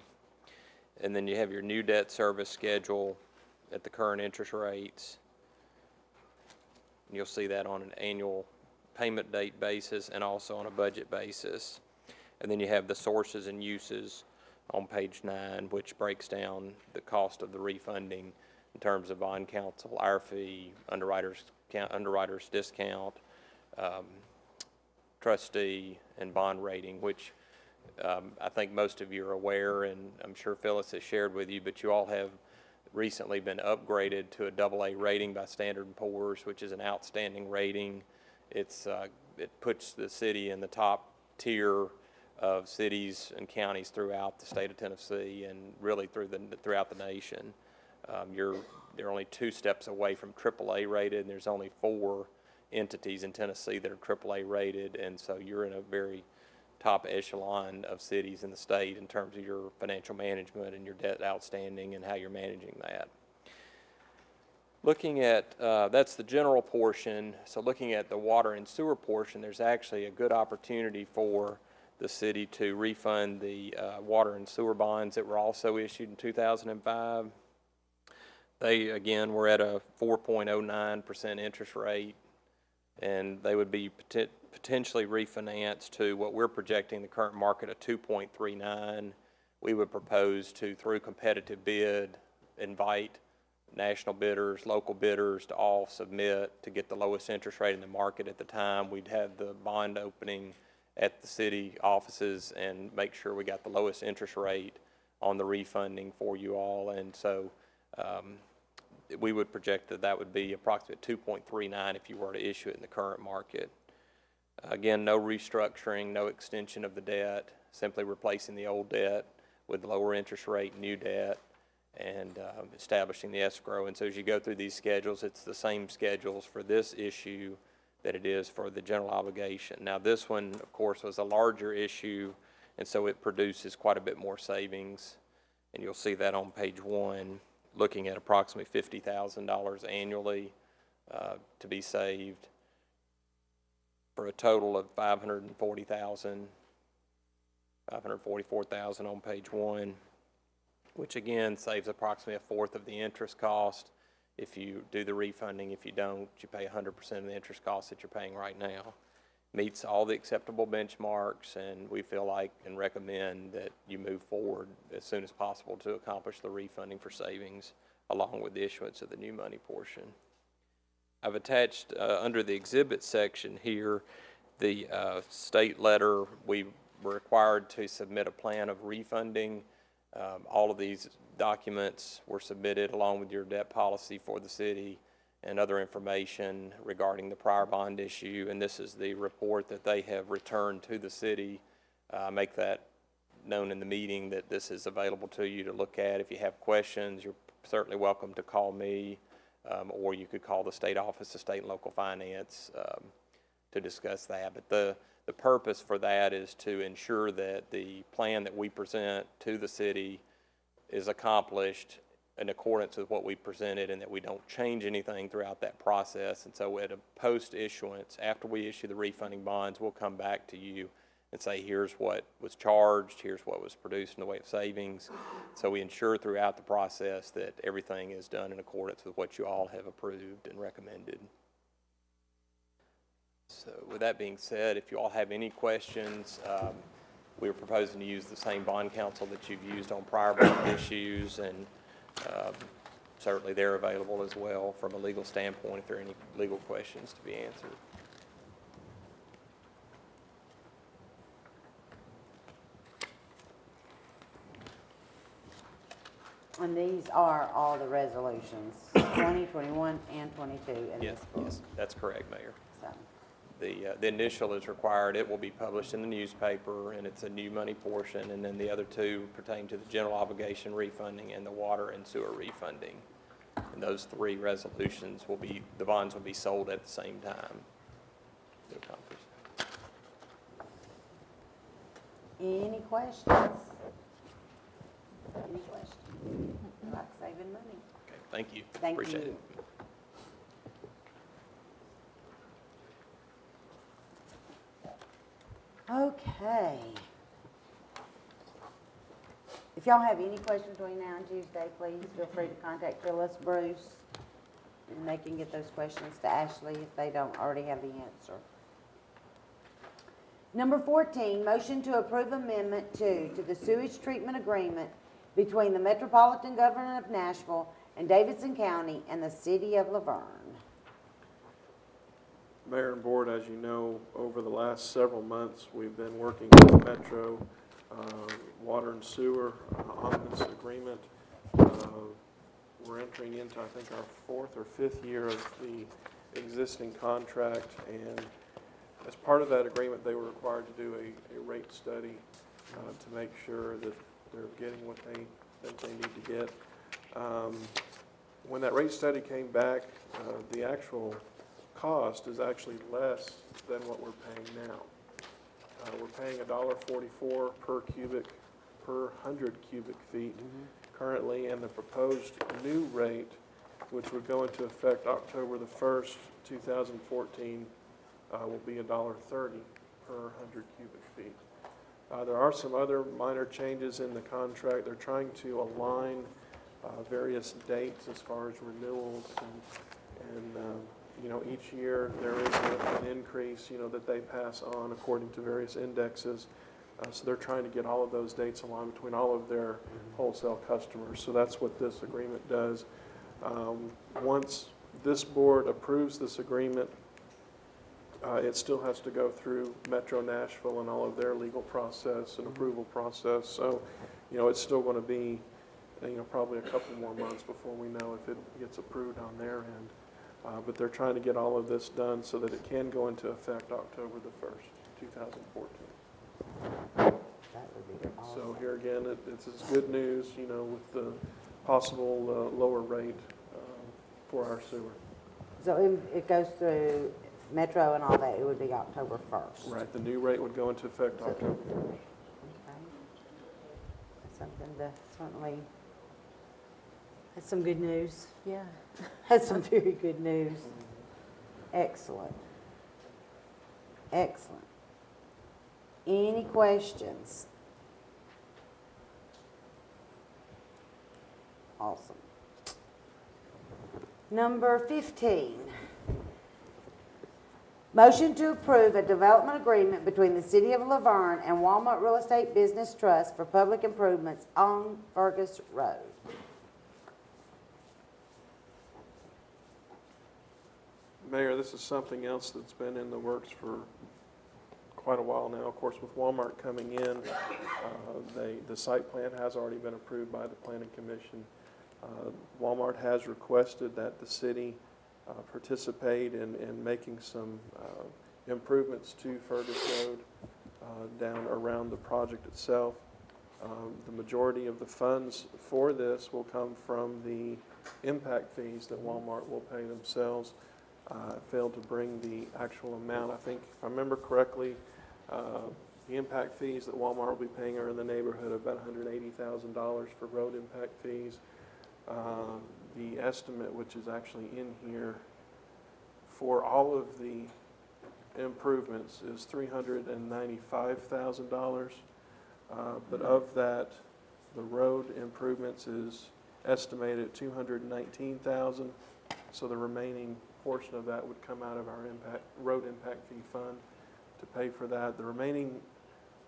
And then you have your new debt service schedule at the current interest rates. You'll see that on an annual payment date basis and also on a budget basis. And then you have the sources and uses on page 9, which breaks down the cost of the refunding in terms of bond counsel, our fee, underwriter's discount, trustee, and bond rating, which I think most of you are aware, and I'm sure Phyllis has shared with you, but you all have recently been upgraded to a AA rating by Standard & Poor's, which is an outstanding rating. It puts the city in the top tier of cities and counties throughout the state of Tennessee and really throughout the nation. They're only 2 steps away from AAA rated, and there's only 4 entities in Tennessee that are AAA rated, and so you're in a very top echelon of cities in the state in terms of your financial management and your debt outstanding and how you're managing that. Looking at, that's the general portion, so looking at the water and sewer portion, there's actually a good opportunity for the city to refund the water and sewer bonds that were also issued in 2005. They, again, were at a 4.09% interest rate, and they would be potentially refinanced to what we're projecting the current market at 2.39. We would propose to, through competitive bid, invite national bidders, local bidders to all submit to get the lowest interest rate in the market at the time. We'd have the bond opening at the city offices and make sure we got the lowest interest rate on the refunding for you all. And so we would project that that would be approximately 2.39 if you were to issue it in the current market. Again, no restructuring, no extension of the debt, simply replacing the old debt with lower interest rate, new debt, and establishing the escrow. And so as you go through these schedules, it's the same schedules for this issue that it is for the general obligation. Now this one, of course, was a larger issue, and so it produces quite a bit more savings. And you'll see that on page 1, looking at approximately $50,000 annually to be saved for a total of $544,000 on page 1. Which again saves approximately a fourth of the interest cost if you do the refunding. If you don't, you pay 100% of the interest cost that you're paying right now. meets all the acceptable benchmarks, and we feel like and recommend that you move forward as soon as possible to accomplish the refunding for savings along with the issuance of the new money portion. I've attached under the exhibit section here the state letter. We were required to submit a plan of refunding. All of these documents were submitted along with your debt policy for the city and other information regarding the prior bond issue, and this is the report that they have returned to the city. Make that known in the meeting that this is available to you to look at. If you have questions, you're certainly welcome to call me, or you could call the state office of state and local finance to discuss that. But the purpose for that is to ensure that the plan that we present to the city is accomplished in accordance with what we presented, and that we don't change anything throughout that process. And so at a post-issuance, after we issue the refunding bonds, we'll come back to you and say, here's what was charged, here's what was produced in the way of savings. So we ensure throughout the process that everything is done in accordance with what you all have approved and recommended. So with that being said, if you all have any questions, we are proposing to use the same bond counsel that you've used on prior bond issues, and certainly they're available as well from a legal standpoint if there are any legal questions to be answered. And these are all the resolutions, 20, 21, and 22 in Yes, this book. yes, that's correct, Mayor. So, The initial is required. It will be published in the newspaper, and it's a new money portion, and then the other two pertain to the general obligation refunding and the water and sewer refunding. And those three resolutions will be, the bonds will be sold at the same time to accomplish. any questions? Any questions? I like saving money. Okay, thank you. Thank Appreciate you. it. Okay. If y'all have any questions between now and Tuesday, please feel free to contact Phyllis, Bruce, and they can get those questions to Ashley if they don't already have the answer. Number 14, motion to approve amendment 2 to the sewage treatment agreement between the Metropolitan Government of Nashville and Davidson County and the City of Laverne. Mayor and Board, as you know, over the last several months, we've been working with Metro Water and Sewer on this agreement. We're entering into, I think, our 4th or 5th year of the existing contract, and as part of that agreement, they were required to do a rate study to make sure that they're getting what they think they need to get. When that rate study came back, the actual cost is actually less than what we're paying now. We're paying $1.44 per 100 cubic feet currently, and the proposed new rate, which would go into effect October the 1st, 2014, will be $1.30 per 100 cubic feet. There are some other minor changes in the contract. They're trying to align various dates as far as renewals, and you know, each year there is an increase, you know, that they pass on according to various indexes. So they're trying to get all of those dates aligned between all of their wholesale customers. So that's what this agreement does. Once this board approves this agreement, it still has to go through Metro Nashville and all of their legal process and approval process. So, you know, it's still going to be, you know, probably a couple more months before we know if it gets approved on their end. But they're trying to get all of this done so that it can go into effect October the 1st, 2014. That would be awesome. So here again, it's good news, you know, with the possible lower rate for our sewer. So it goes through Metro and all that, it would be October 1st. Right, the new rate would go into effect October 1st. Okay. That's something to certainly, that's some good news. Yeah. That's some very good news. Excellent. Excellent. Any questions? Awesome. Number 15. Motion to approve a development agreement between the City of Laverne and Walmart Real Estate Business Trust for public improvements on Fergus Road. Mayor, this is something else that's been in the works for quite a while now. Of course, with Walmart coming in, the site plan has already been approved by the Planning Commission. Walmart has requested that the city participate in making some improvements to Fergus Road down around the project itself. The majority of the funds for this will come from the impact fees that Walmart will pay themselves. Failed to bring the actual amount. I think, if I remember correctly, the impact fees that Walmart will be paying are in the neighborhood of about $180,000 for road impact fees. The estimate, which is actually in here, for all of the improvements is $395,000. But of that, the road improvements is estimated at $219,000. So the remaining portion of that would come out of our road impact fee fund to pay for that. The remaining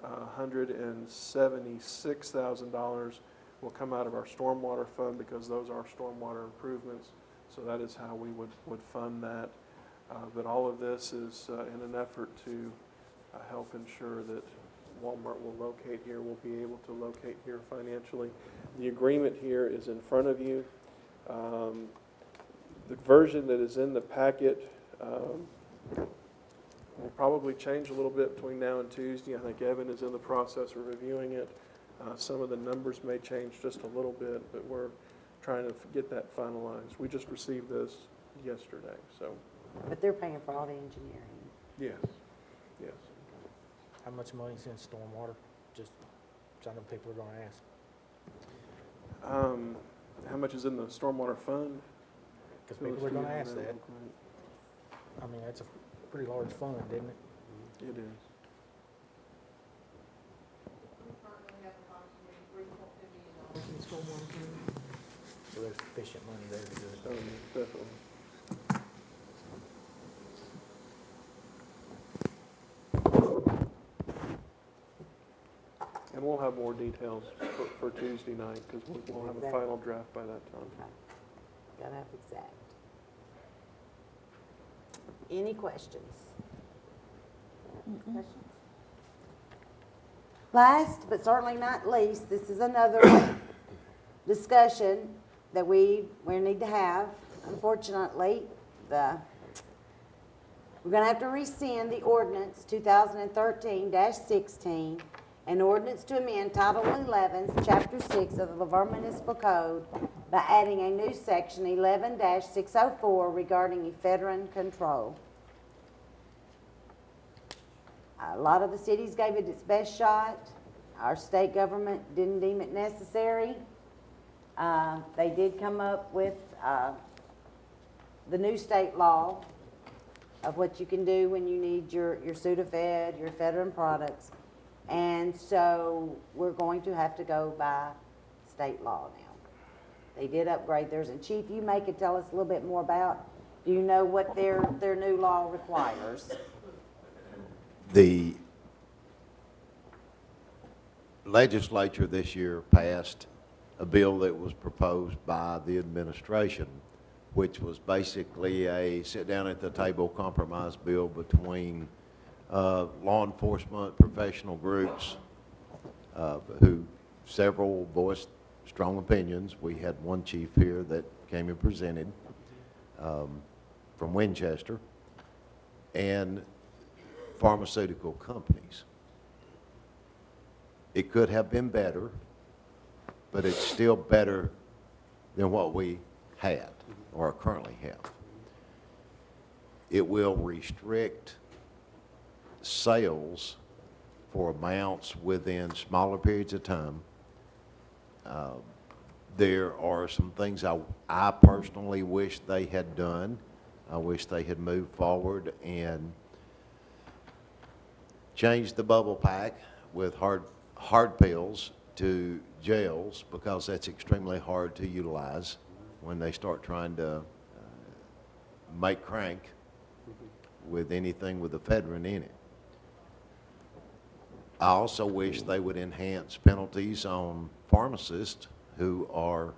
$176,000 will come out of our stormwater fund because those are stormwater improvements. So that is how we would fund that. But all of this is in an effort to help ensure that Walmart will locate here, will be able to locate here financially. The agreement here is in front of you. The version that is in the packet will probably change a little bit between now and Tuesday. I think Evan is in the process of reviewing it. Some of the numbers may change just a little bit, but we're trying to get that finalized. We just received this yesterday, so. But they're paying for all the engineering. Yes, yes. How much money is in stormwater? Just, I know people are going to ask. How much is in the stormwater fund? Because people are going to ask that. I mean, that's a pretty large fund, isn't it? It is. So there's sufficient money there to do it. Oh, definitely. And we'll have more details for Tuesday night because we'll have a final draft by that time. Okay. Gotta have exact. Any questions? Questions? Last, but certainly not least, this is another discussion that we need to have. Unfortunately, we're going to have to rescind the ordinance 2013-16, an ordinance to amend Title 11, Chapter 6 of the Laverne Municipal Code by adding a new section 11-604 regarding ephedrine control. A lot of the cities gave it its best shot. Our state government didn't deem it necessary. They did come up with the new state law of what you can do when you need your Sudafed, your ephedrine products. And so we're going to have to go by state law now. They did upgrade theirs. And Chief, you may could tell us a little bit more about, do you know what their new law requires? The legislature this year passed a bill that was proposed by the administration, which was basically a sit-down-at-the-table compromise bill between law enforcement professional groups who several voiced strong opinions. We had one chief here that came and presented from Winchester, and pharmaceutical companies. It could have been better, but it's still better than what we had or currently have. It will restrict sales for amounts within smaller periods of time. There are some things I personally wish they had done. I wish they had moved forward and changed the bubble pack with hard pills to gels, because that's extremely hard to utilize when they start trying to make crank. with anything with a veteran in it. I also wish they would enhance penalties on pharmacists who are,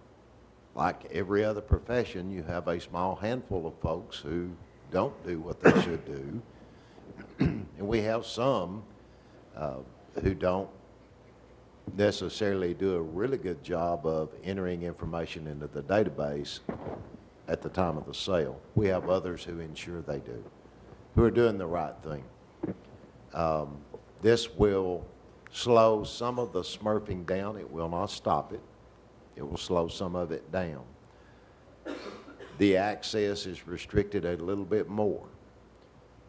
like every other profession, you have a small handful of folks who don't do what they should do. And we have some who don't necessarily do a really good job of entering information into the database at the time of the sale. We have others who ensure they do, who are doing the right thing. This will slow some of the smurfing down. It will not stop it. It will slow some of it down. The access is restricted a little bit more.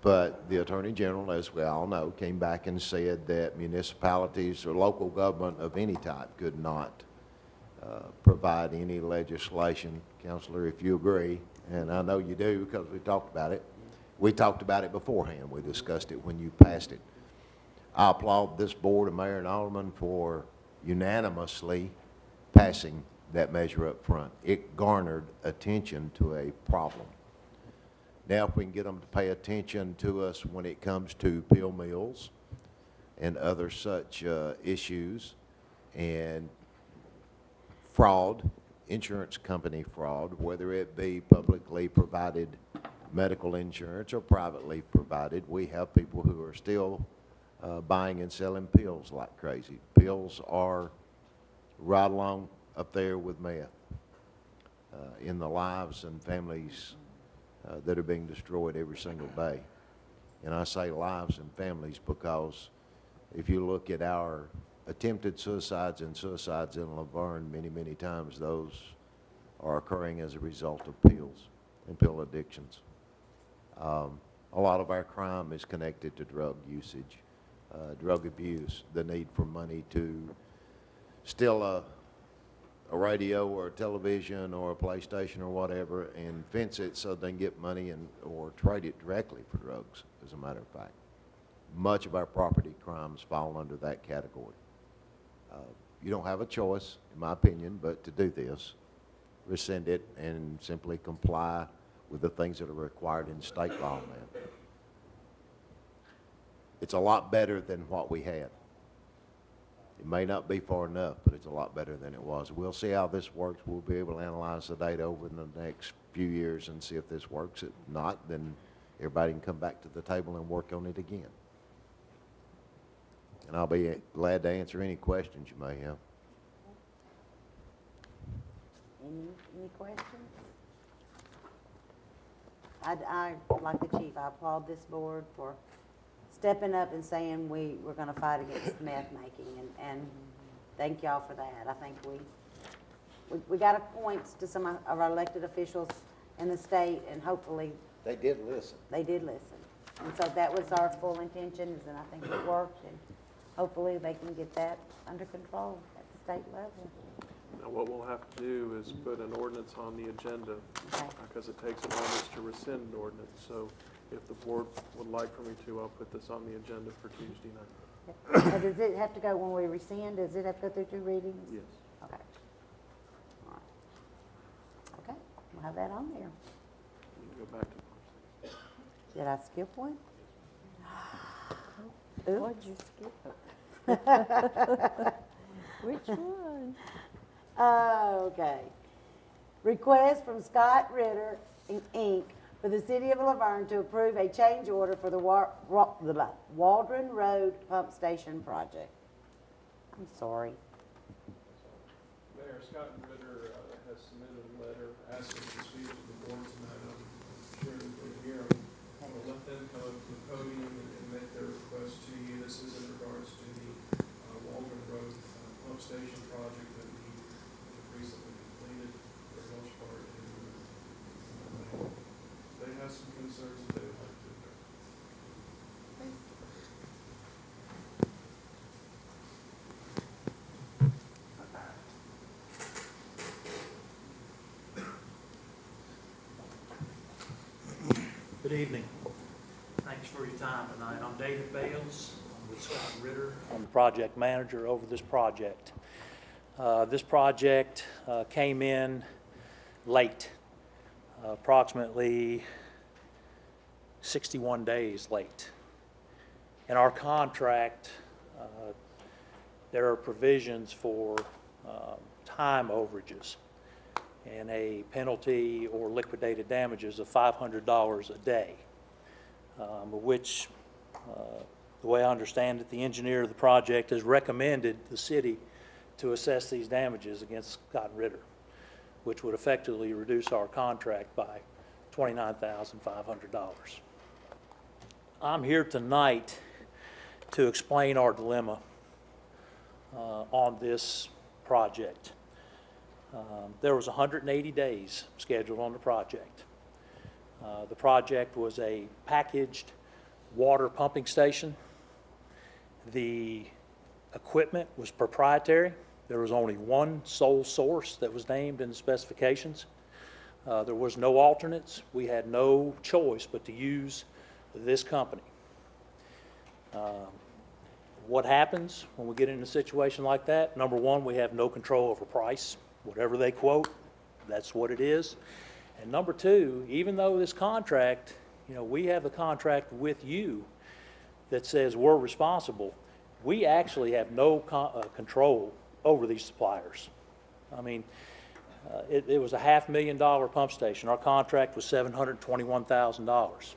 But the Attorney General, as we all know, came back and said that municipalities or local government of any type could not provide any legislation. Counselor, if you agree, and I know you do because we talked about it. We talked about it beforehand. We discussed it when you passed it. I applaud this board of mayor and aldermen for unanimously passing that measure up front. It garnered attention to a problem. Now, if we can get them to pay attention to us when it comes to pill mills and other such issues, and fraud, insurance company fraud, whether it be publicly provided medical insurance or privately provided, we have people who are still buying and selling pills like crazy. Pills are right along up there with meth in the lives and families that are being destroyed every single day. And I say lives and families because if you look at our attempted suicides and suicides in Laverne, many, many times those are occurring as a result of pills and pill addictions. A lot of our crime is connected to drug usage, drug abuse, the need for money to steal a radio or a television or a PlayStation or whatever and fence it so they can get money and or trade it directly for drugs, as a matter of fact. Much of our property crimes fall under that category. You don't have a choice, in my opinion, but to do this, rescind it and simply comply with the things that are required in state law now. It's a lot better than what we had. It may not be far enough, but it's a lot better than it was. We'll see how this works. We'll be able to analyze the data over the next few years and see if this works. If not, then everybody can come back to the table and work on it again. And I'll be glad to answer any questions you may have. Any questions? I, like the chief, I applaud this board for stepping up and saying we're going to fight against meth making, and thank y'all for that. I think we got points to some of our elected officials in the state, and hopefully they did listen. They did listen, and so that was our full intention, and I think it worked, and hopefully they can get that under control at the state level. Now, what we'll have to do is put an ordinance on the agenda, because it takes an ordinance to rescind an ordinance. So if the board would like for me to, I'll put this on the agenda for Tuesday night. So does it have to go when we rescind? Does it have to go through 2 readings? Yes. Okay. All right. Okay, we'll have that on there. You can go back to Did I skip one? What'd you skip? Which one? Okay. Request from Scott Ritter, Inc., for the city of Laverne to approve a change order for the Waldron Road Pump Station project. I'm sorry. Mayor, Scott Ritter has submitted a letter asking to speak to the board tonight. I'm sure you'll hear them. We'll let them come up to the podium and make their request to you. This is in regards to the Waldron Road Pump Station project that we recently completed for the most part. And they have some concerns that they would like to address. Good evening. Thanks for your time tonight. I'm David Bales. I'm with Scott Ritter. I'm the project manager over this project. This project came in late, approximately 61 days late. In our contract, there are provisions for time overages and a penalty or liquidated damages of $500 a day, which, the way I understand it, the engineer of the project has recommended the city to assess these damages against Scott Ritter, which would effectively reduce our contract by $29,500. I'm here tonight to explain our dilemma on this project. There was 180 days scheduled on the project. The project was a packaged water pumping station. The equipment was proprietary. There was only one sole source that was named in the specifications. There was no alternates. We had no choice but to use this company. What happens when we get in a situation like that? Number one, we have no control over price. Whatever they quote, that's what it is. And number two, even though this contract, we have a contract with you that says we're responsible, we actually have no control over these suppliers. I mean, it was a $500,000 pump station. Our contract was $721,000.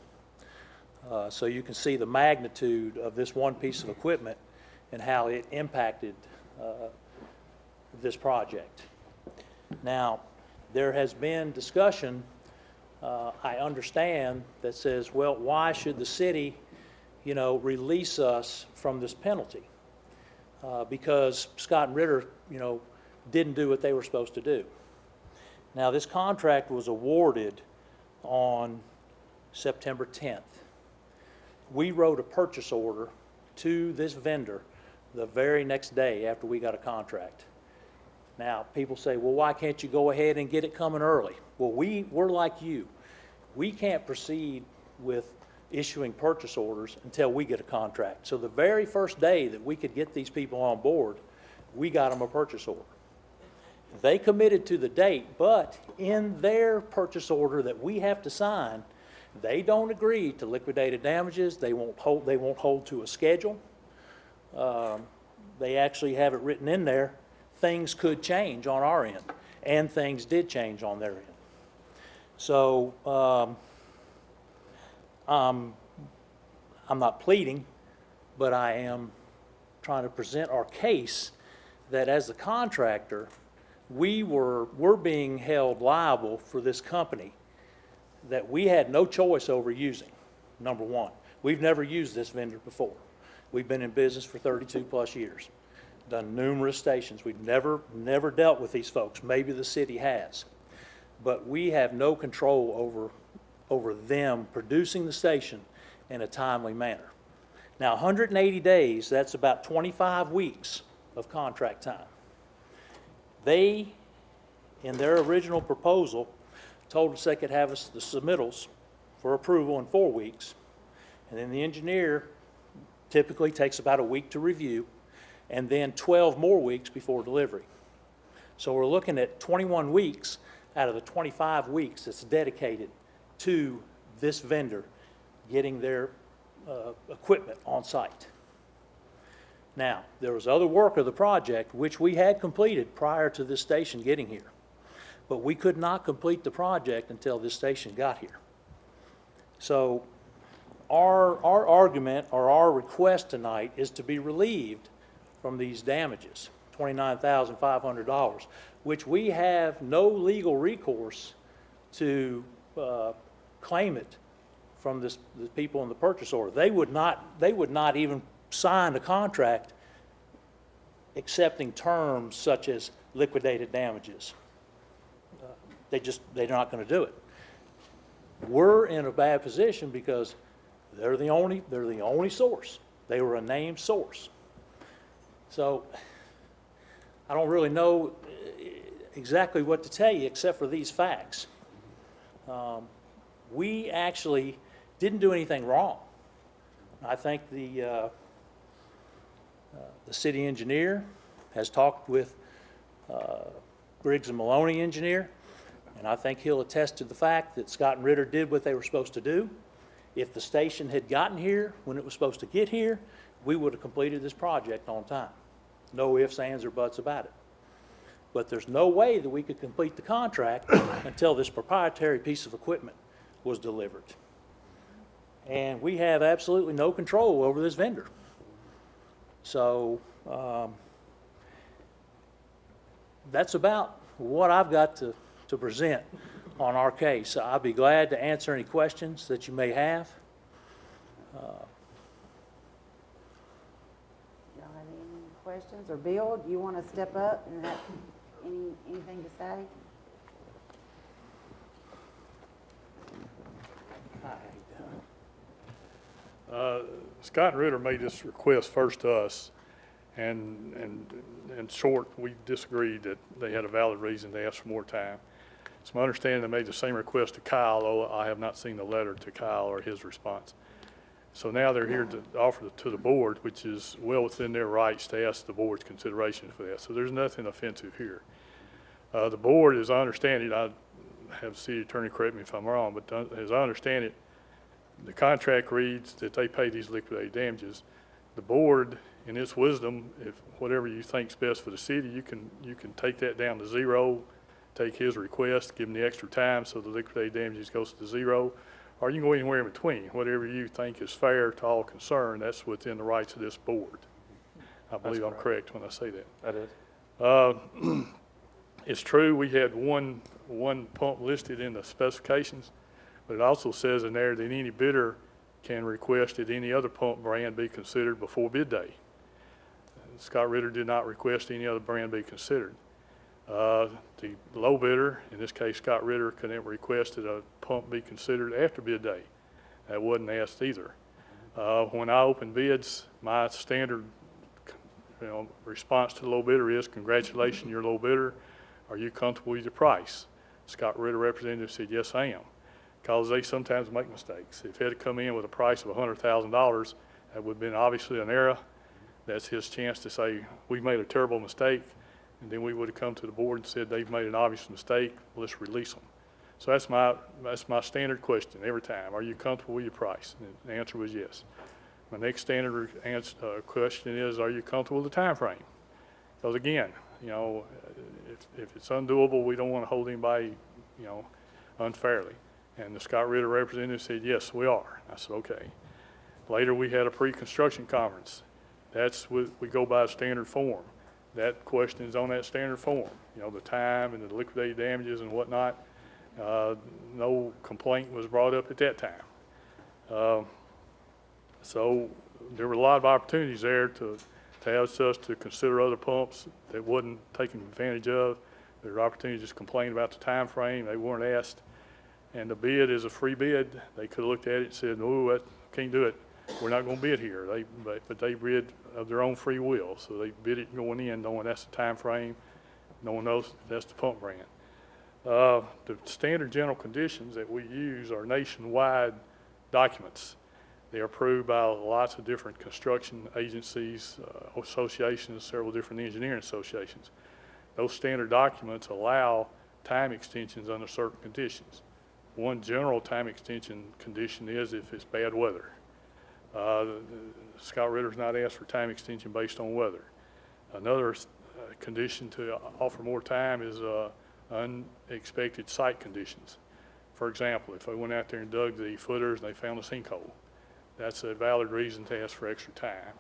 So you can see the magnitude of this one piece of equipment and how it impacted this project. Now, there has been discussion, I understand, that says, well, why should the city, release us from this penalty? Because Scott and Ritter, didn't do what they were supposed to do. Now, this contract was awarded on September 10th. We wrote a purchase order to this vendor the very next day after we got a contract. Now, people say, well, why can't you go ahead and get it coming early? Well, we're like you. We can't proceed with issuing purchase orders until we get a contract. So the very first day that we could get these people on board, we got them a purchase order. They committed to the date, but in their purchase order that we have to sign, they don't agree to liquidated damages. They won't hold to a schedule. They actually have it written in there. Things could change on our end, and things did change on their end. So I'm not pleading, but I am trying to present our case that as the contractor, we're being held liable for this company that we had no choice over using, number one. We've never used this vendor before. We've been in business for 32 plus years, done numerous stations. We've never dealt with these folks. Maybe the city has. But we have no control over them producing the station in a timely manner. Now, 180 days, that's about 25 weeks of contract time. They, in their original proposal, told us they could have us the submittals for approval in 4 weeks, and then the engineer typically takes about a week to review, and then 12 more weeks before delivery. So we're looking at 21 weeks out of the 25 weeks that's dedicated to this vendor getting their equipment on site. Now, there was other work of the project which we had completed prior to this station getting here, but we could not complete the project until this station got here. So our argument or our request tonight is to be relieved from these damages, $29,500, which we have no legal recourse to claim it from the people in the purchase order. They would not even sign a contract accepting terms such as liquidated damages. They're not going to do it. We're in a bad position because they're the only source. They were a named source. So I don't really know exactly what to tell you except for these facts. We actually didn't do anything wrong. I think the city engineer has talked with Griggs and Maloney engineer, and I think he'll attest to the fact that Scott and Ritter did what they were supposed to do, If the station had gotten here when it was supposed to get here, we would have completed this project on time. No ifs, ands, or buts about it. But there's no way that we could complete the contract until this proprietary piece of equipment was delivered. And we have absolutely no control over this vendor. So that's about what I've got to present on our case. I'll be glad to answer any questions that you may have. Y'all have any questions? Or Bill, do you want to step up and have anything to say? Scott and Ritter made this request first to us, and in short, we disagreed that they had a valid reason to ask for more time. It's my understanding they made the same request to Kyle, although I have not seen the letter to Kyle or his response. So now they're here to offer it to the board, which is well within their rights to ask the board's consideration for that. So there's nothing offensive here. The board, as I understand it, I have the city attorney correct me if I'm wrong, but as I understand it, the contract reads that they pay these liquidated damages. The board, in its wisdom, if whatever you think's best for the city, you can take that down to zero, take his request, give him the extra time so the liquidated damages goes to zero, or you can go anywhere in between. Whatever you think is fair to all concerned, that's within the rights of this board. I believe I'm correct when I say that. That is. It's true we had one pump listed in the specifications, but it also says in there that any bidder can request that any other pump brand be considered before bid day. Scott Ritter did not request any other brand be considered. The low bidder, in this case Scott Ritter, could have requested a pump be considered after bid day. That wasn't asked either. When I open bids, my standard response to the low bidder is, congratulations, you're a low bidder. Are you comfortable with your price? Scott Ritter representative said, yes, I am. Because they sometimes make mistakes. If he had come in with a price of $100,000, that would have been obviously an error. That's his chance to say, we made a terrible mistake, and then we would have come to the board and said, they've made an obvious mistake, let's release them. So that's my standard question every time. Are you comfortable with your price? And the answer was yes. My next standard question is, are you comfortable with the time frame? Because again, if it's undoable, we don't want to hold anybody, unfairly. And the Scott Ritter representative said, yes, we are. I said, okay. Later, we had a pre-construction conference. We go by a standard form. That question is on that standard form. The time and the liquidated damages and whatnot. No complaint was brought up at that time. So there were a lot of opportunities there to ask us to consider other pumps that wasn't taken advantage of. There were opportunities to complain about the time frame. They weren't asked. And the bid is a free bid. They could have looked at it and said, no, can't do it. We're not going to bid here. But they bid of their own free will. So they bid it going in, knowing that's the time frame. No one knows that's the pump brand. The standard general conditions that we use are nationwide documents. They're approved by lots of different construction agencies, associations, several different engineering associations. Those standard documents allow time extensions under certain conditions. One general time extension condition is if it's bad weather. Scott Ritter's not asked for time extension based on weather. Another condition to offer more time is unexpected site conditions. For example, if they went out there and dug the footers and they found a sinkhole, that's a valid reason to ask for extra time.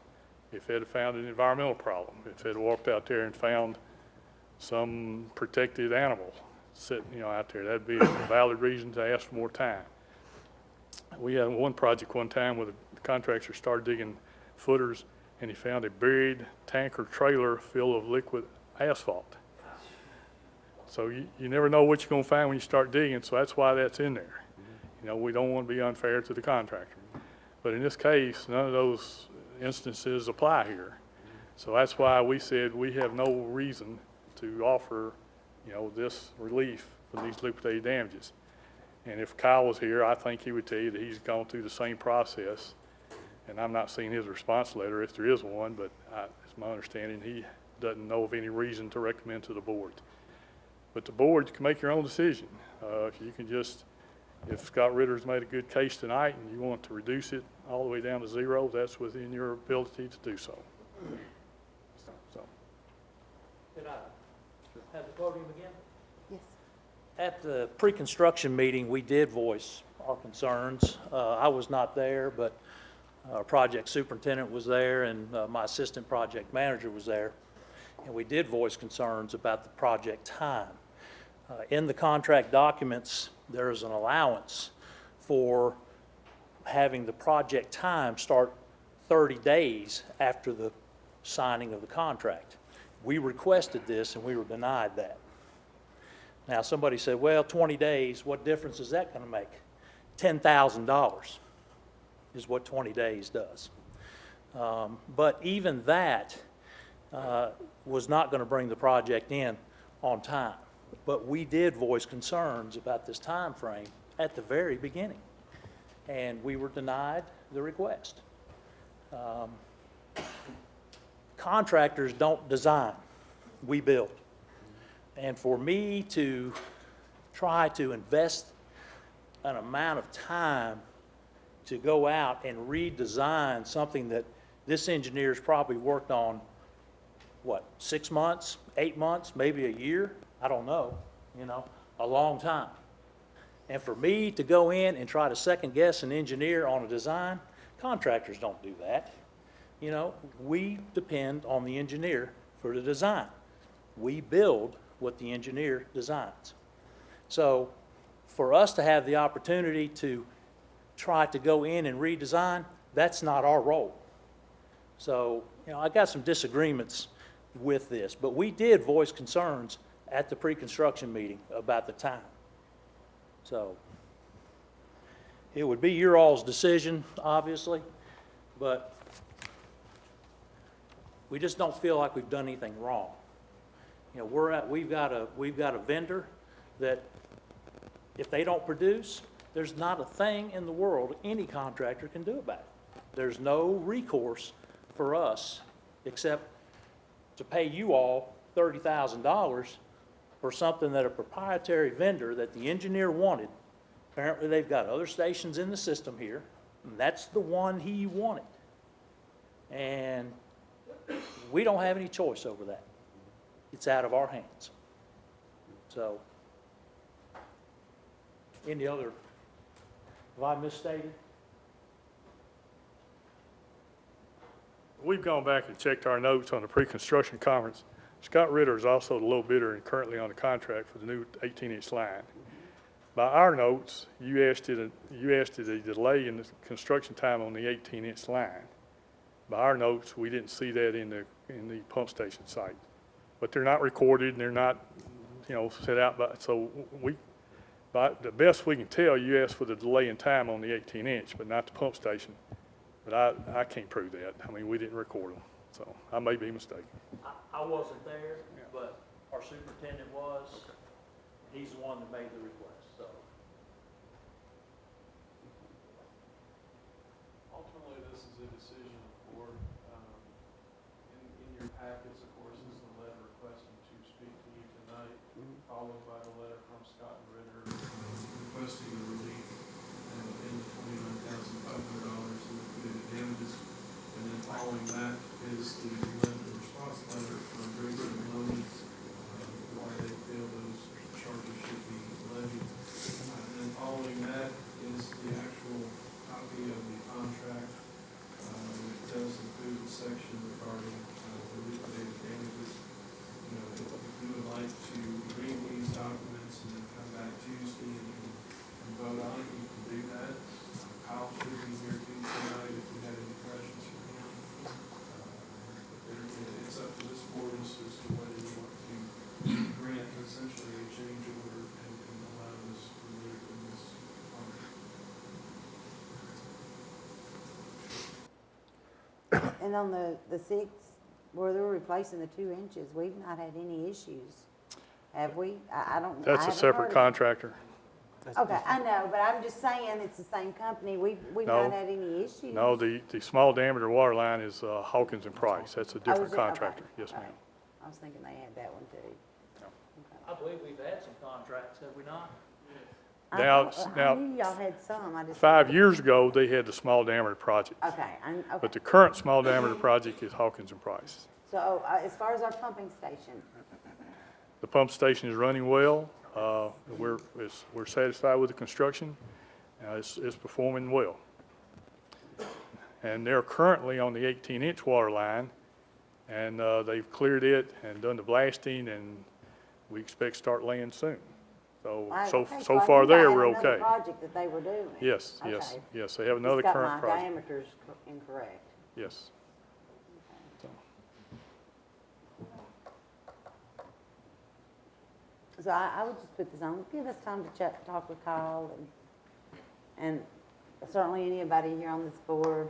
If they had found an environmental problem, if they had walked out there and found some protected animal sitting out there, that'd be a valid reason to ask for more time. We had one project one time where the contractor started digging footers and he found a buried tanker trailer full of liquid asphalt. So you never know what you're going to find when you start digging, so that's why that's in there. We don't want to be unfair to the contractor. But in this case, none of those instances apply here. So that's why we said we have no reason to offer, this relief for these liquidated damages. And if Kyle was here, I think he would tell you that he's gone through the same process. And I'm not seeing his response letter if there is one, but it's my understanding he doesn't know of any reason to recommend to the board. But the board can make your own decision. If you can just If Scott Ritter's made a good case tonight and you want to reduce it all the way down to zero, that's within your ability to do so. So. Could I have the podium again? Yes. At the pre-construction meeting, we did voice our concerns. I was not there, but our project superintendent was there and my assistant project manager was there. And we did voice concerns about the project time. In the contract documents, there is an allowance for having the project time start 30 days after the signing of the contract. We requested this and we were denied that. Now somebody said, well, 20 days, what difference is that going to make? $10,000 is what 20 days does. But even that was not going to bring the project in on time. But we did voice concerns about this time frame at the very beginning, and we were denied the request. Contractors don't design, we build. And for me to try to invest an amount of time to go out and redesign something that this engineer's probably worked on, what, 6 months, 8 months, maybe a year? I don't know, you know, a long time. And for me to go in and try to second guess an engineer on a design, contractors don't do that. You know, we depend on the engineer for the design. We build what the engineer designs. So for us to have the opportunity to try to go in and redesign, that's not our role. So, you know, I got some disagreements with this, but we did voice concerns at the pre-construction meeting about the time. So it would be your all's decision, obviously, but we just don't feel like we've done anything wrong. You know, we've got a vendor that if they don't produce, there's not a thing in the world any contractor can do about it. There's no recourse for us except to pay you all $30,000 for something that a proprietary vendor that the engineer wanted. Apparently they've got other stations in the system here, and that's the one he wanted. And we don't have any choice over that. It's out of our hands. So, any other, have I misstated? We've gone back and checked our notes on the pre-construction conference. Scott Ritter is also the low bidder and currently on the contract for the new 18-inch line. By our notes, you asked it a delay in the construction time on the 18-inch line. By our notes, we didn't see that in the pump station site. But they're not recorded and they're not, you know, set out by, so by the best we can tell, you asked for the delay in time on the 18-inch, but not the pump station. But I can't prove that. I mean, we didn't record them, so I may be mistaken. I wasn't there, but our superintendent was. He's the one that made the request, so. Ultimately, this is a decision of the board. In your packets, of course, is the letter requesting to speak to you tonight, followed by the letter from Scott Ritter requesting a relief in the $29,500 in liquidated damages. And then following that is the response letter from Grace and Maloney, why they feel those charges should be levied. And then following that is the actual copy of the contract, which does include the section regarding the liquidated damages. You know, if you would like to read these documents and then come back Tuesday and vote on it, you can do that. Kyle should be here Tuesday night if you have any questions for him. It's up to this board as to whether you want to grant essentially a change order and allow this relief in this contract. And on the 6, where they're replacing the 2 inches, we've not had any issues, have we? I don't. That's a separate contractor. Okay, I know, but I'm just saying it's the same company. We've No. not had any issues. No, the small diameter water line is Hawkins and Price. That's a different is it? contractor. Okay. Yes, ma'am. I was thinking they had that one too. I believe we've had some contracts, have we not? Now, I knew y'all had some, I just. 5 years ago, they had the small diameter project. Okay, okay. But the current small diameter project is Hawkins and Price. So, as far as our pumping station, The pump station is running well. We're satisfied with the construction. It's performing well. And they're currently on the 18-inch water line, and they've cleared it and done the blasting, and we expect to start laying soon. So, okay, so I far knew I there, had we're another okay. project that they were doing. Yes, Okay. yes, they have another Just current got my project. diameters incorrect. Yes. So I would just put this on, give us time to talk with Kyle and certainly anybody here on this board.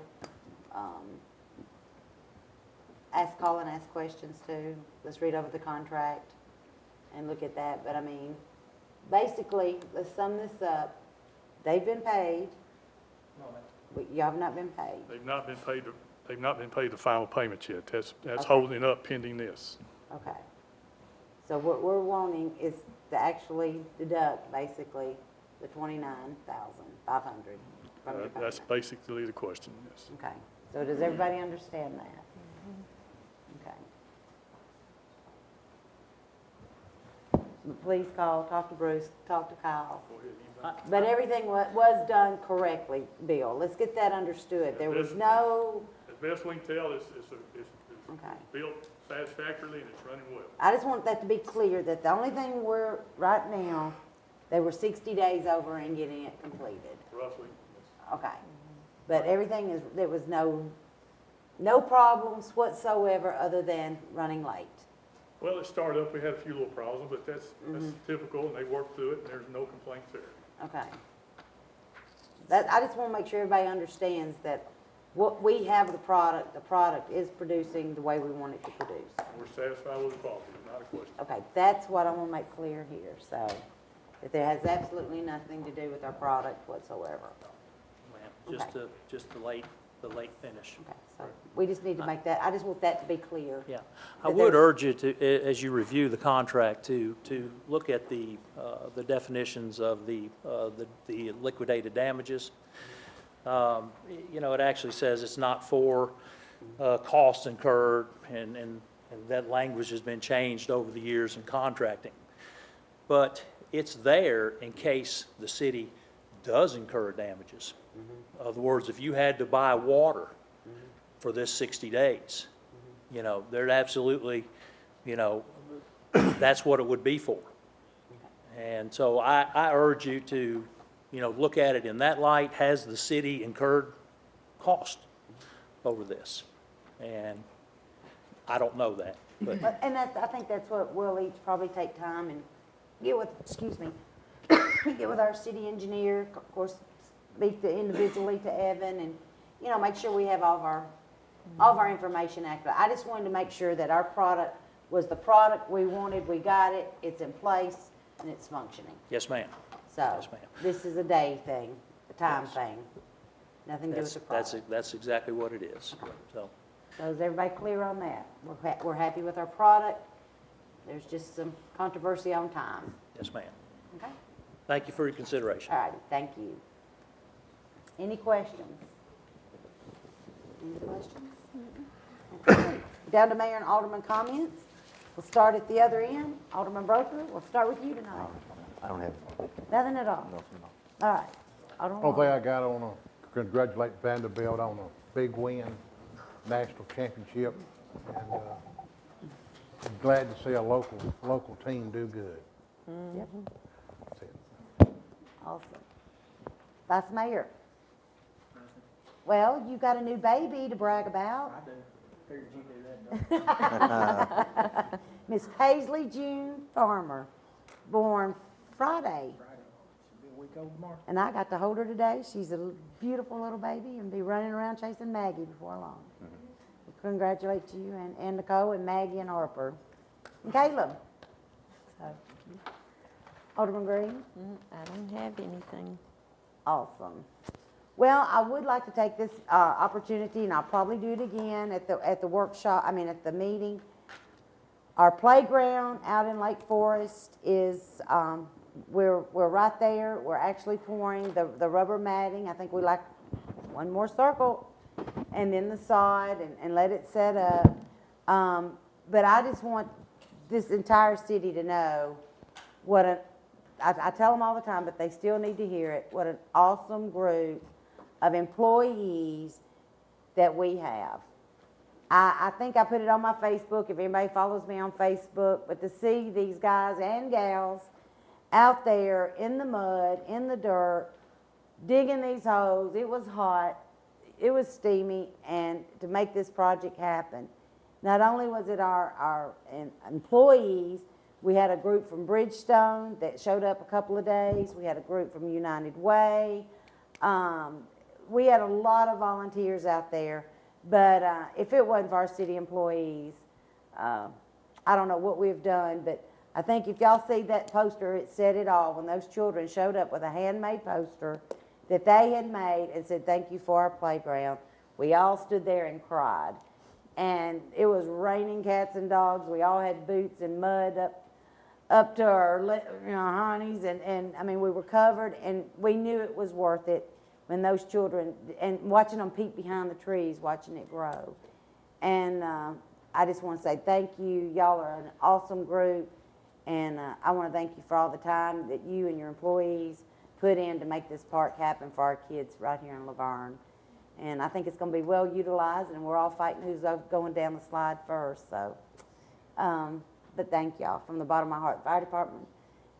Call and ask questions too. Let's read over the contract and look at that. But I mean, basically, let's sum this up. They've been paid. You have not been paid. They've not been paid the final payment yet. That's Okay. holding up pending this. Okay. So what we're wanting is to actually deduct basically the $29,500 from your That's payment. basically the question, yes. Okay. So does everybody understand that? Okay. Please talk to Bruce, talk to Kyle. But everything was done correctly, Bill. Let's get that understood. There was no, As best we can tell, it's okay. built satisfactorily and it's running well. I just want that to be clear, that the only thing we're, right now, they were 60 days over in getting it completed. Roughly. Okay. But everything is, there was no problems whatsoever other than running late. Well, it started up, we had a few little problems, but that's typical, and they worked through it, and there's no complaints there. Okay. I just want to make sure everybody understands that what we have the product is producing the way we want it to produce. We're satisfied with the quality, not a question. Okay, that's what I want to make clear here, so that there has absolutely nothing to do with our product whatsoever. Just the late finish. Okay, so we just need to make that, I just want that to be clear. Yeah, I would urge you to, as you review the contract, to look at the definitions of the liquidated damages. You know, it actually says it's not for costs incurred, and that language has been changed over the years in contracting. But it's there in case the city does incur damages. In other words, if you had to buy water for this 60 days, you know, there'd absolutely, you know, that's what it would be for. And so I urge you to, you know, look at it in that light. Has the city incurred cost over this? And I don't know that, but. And I think that's what we'll each probably take time and get with, get with our city engineer, of course, speak individually to Evan, and, you know, make sure we have all of our information accurate. I just wanted to make sure that our product was the product we wanted, we got it, it's in place, and it's functioning. Yes, ma'am. So, Yes, ma'am. this is a day thing, a time thing, nothing to do with the product. That's exactly what it is, so. So is everybody clear on that? We're happy with our product, there's just some controversy on time. Yes, ma'am. Okay? Thank you for your consideration. All righty, thank you. Any questions? Any questions? Okay. Down to mayor and alderman comments. We'll start at the other end. Alderman Broker, we'll start with you tonight. I don't have. Nothing at all? No. All right. Alderman Only thing Walker. I got, I want to congratulate Vanderbilt on a big win, national championship, and glad to see a local team do good. Yep. That's it. Awesome. Vice Mayor. Well, you got a new baby to brag about. I do. Figured you'd do that. Miss Paisley June Farmer, born Friday. Should be a week old tomorrow. And I got to hold her today. She's a beautiful little baby and be running around chasing Maggie before long. Congratulate you and Nicole and Maggie and Harper. And Caleb. So, Alderman Green? I don't have anything. Awesome. Well, I would like to take this opportunity, and I'll probably do it again at the workshop, at the meeting. Our playground out in Lake Forest is we're right there. We're actually pouring the rubber matting. I think we like one more circle and then the sod and let it set up. But I just want this entire city to know what I tell them all the time, but they still need to hear it, what an awesome group of employees that we have. I think I put it on my Facebook, if anybody follows me on Facebook, but to see these guys and gals out there in the mud, in the dirt, digging these holes, it was hot, it was steamy, and to make this project happen. Not only was it our employees, we had a group from Bridgestone that showed up a couple of days, we had a group from United Way, we had a lot of volunteers out there. But if it wasn't for our city employees, I don't know what we've done, but I think if y'all see that poster, it said it all. When those children showed up with a handmade poster that they had made and said, "Thank you for our playground," we all stood there and cried. And it was raining cats and dogs. We all had boots and mud up to our honeys, and I mean, we were covered, and we knew it was worth it. When those children, and watching them peek behind the trees, watching it grow. And I just want to say thank you. Y'all are an awesome group. And I want to thank you for all the time that you and your employees put in to make this park happen for our kids right here in Laverne. And I think it's going to be well utilized, and we're all fighting who's going down the slide first. So, but thank y'all from the bottom of my heart. Fire department,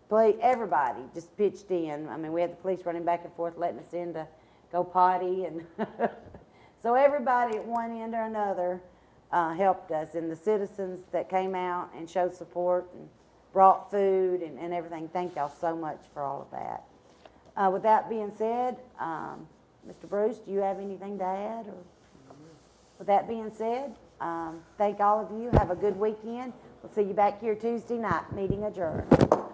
please, everybody just pitched in. I mean, we had the police running back and forth, letting us in to go potty, and so everybody at one end or another helped us, and the citizens that came out and showed support and brought food and everything. Thank y'all so much for all of that. With that being said, Mr. Bruce, do you have anything to add? Or with that being said, thank all of you. Have a good weekend. We'll see you back here Tuesday night. Meeting adjourned.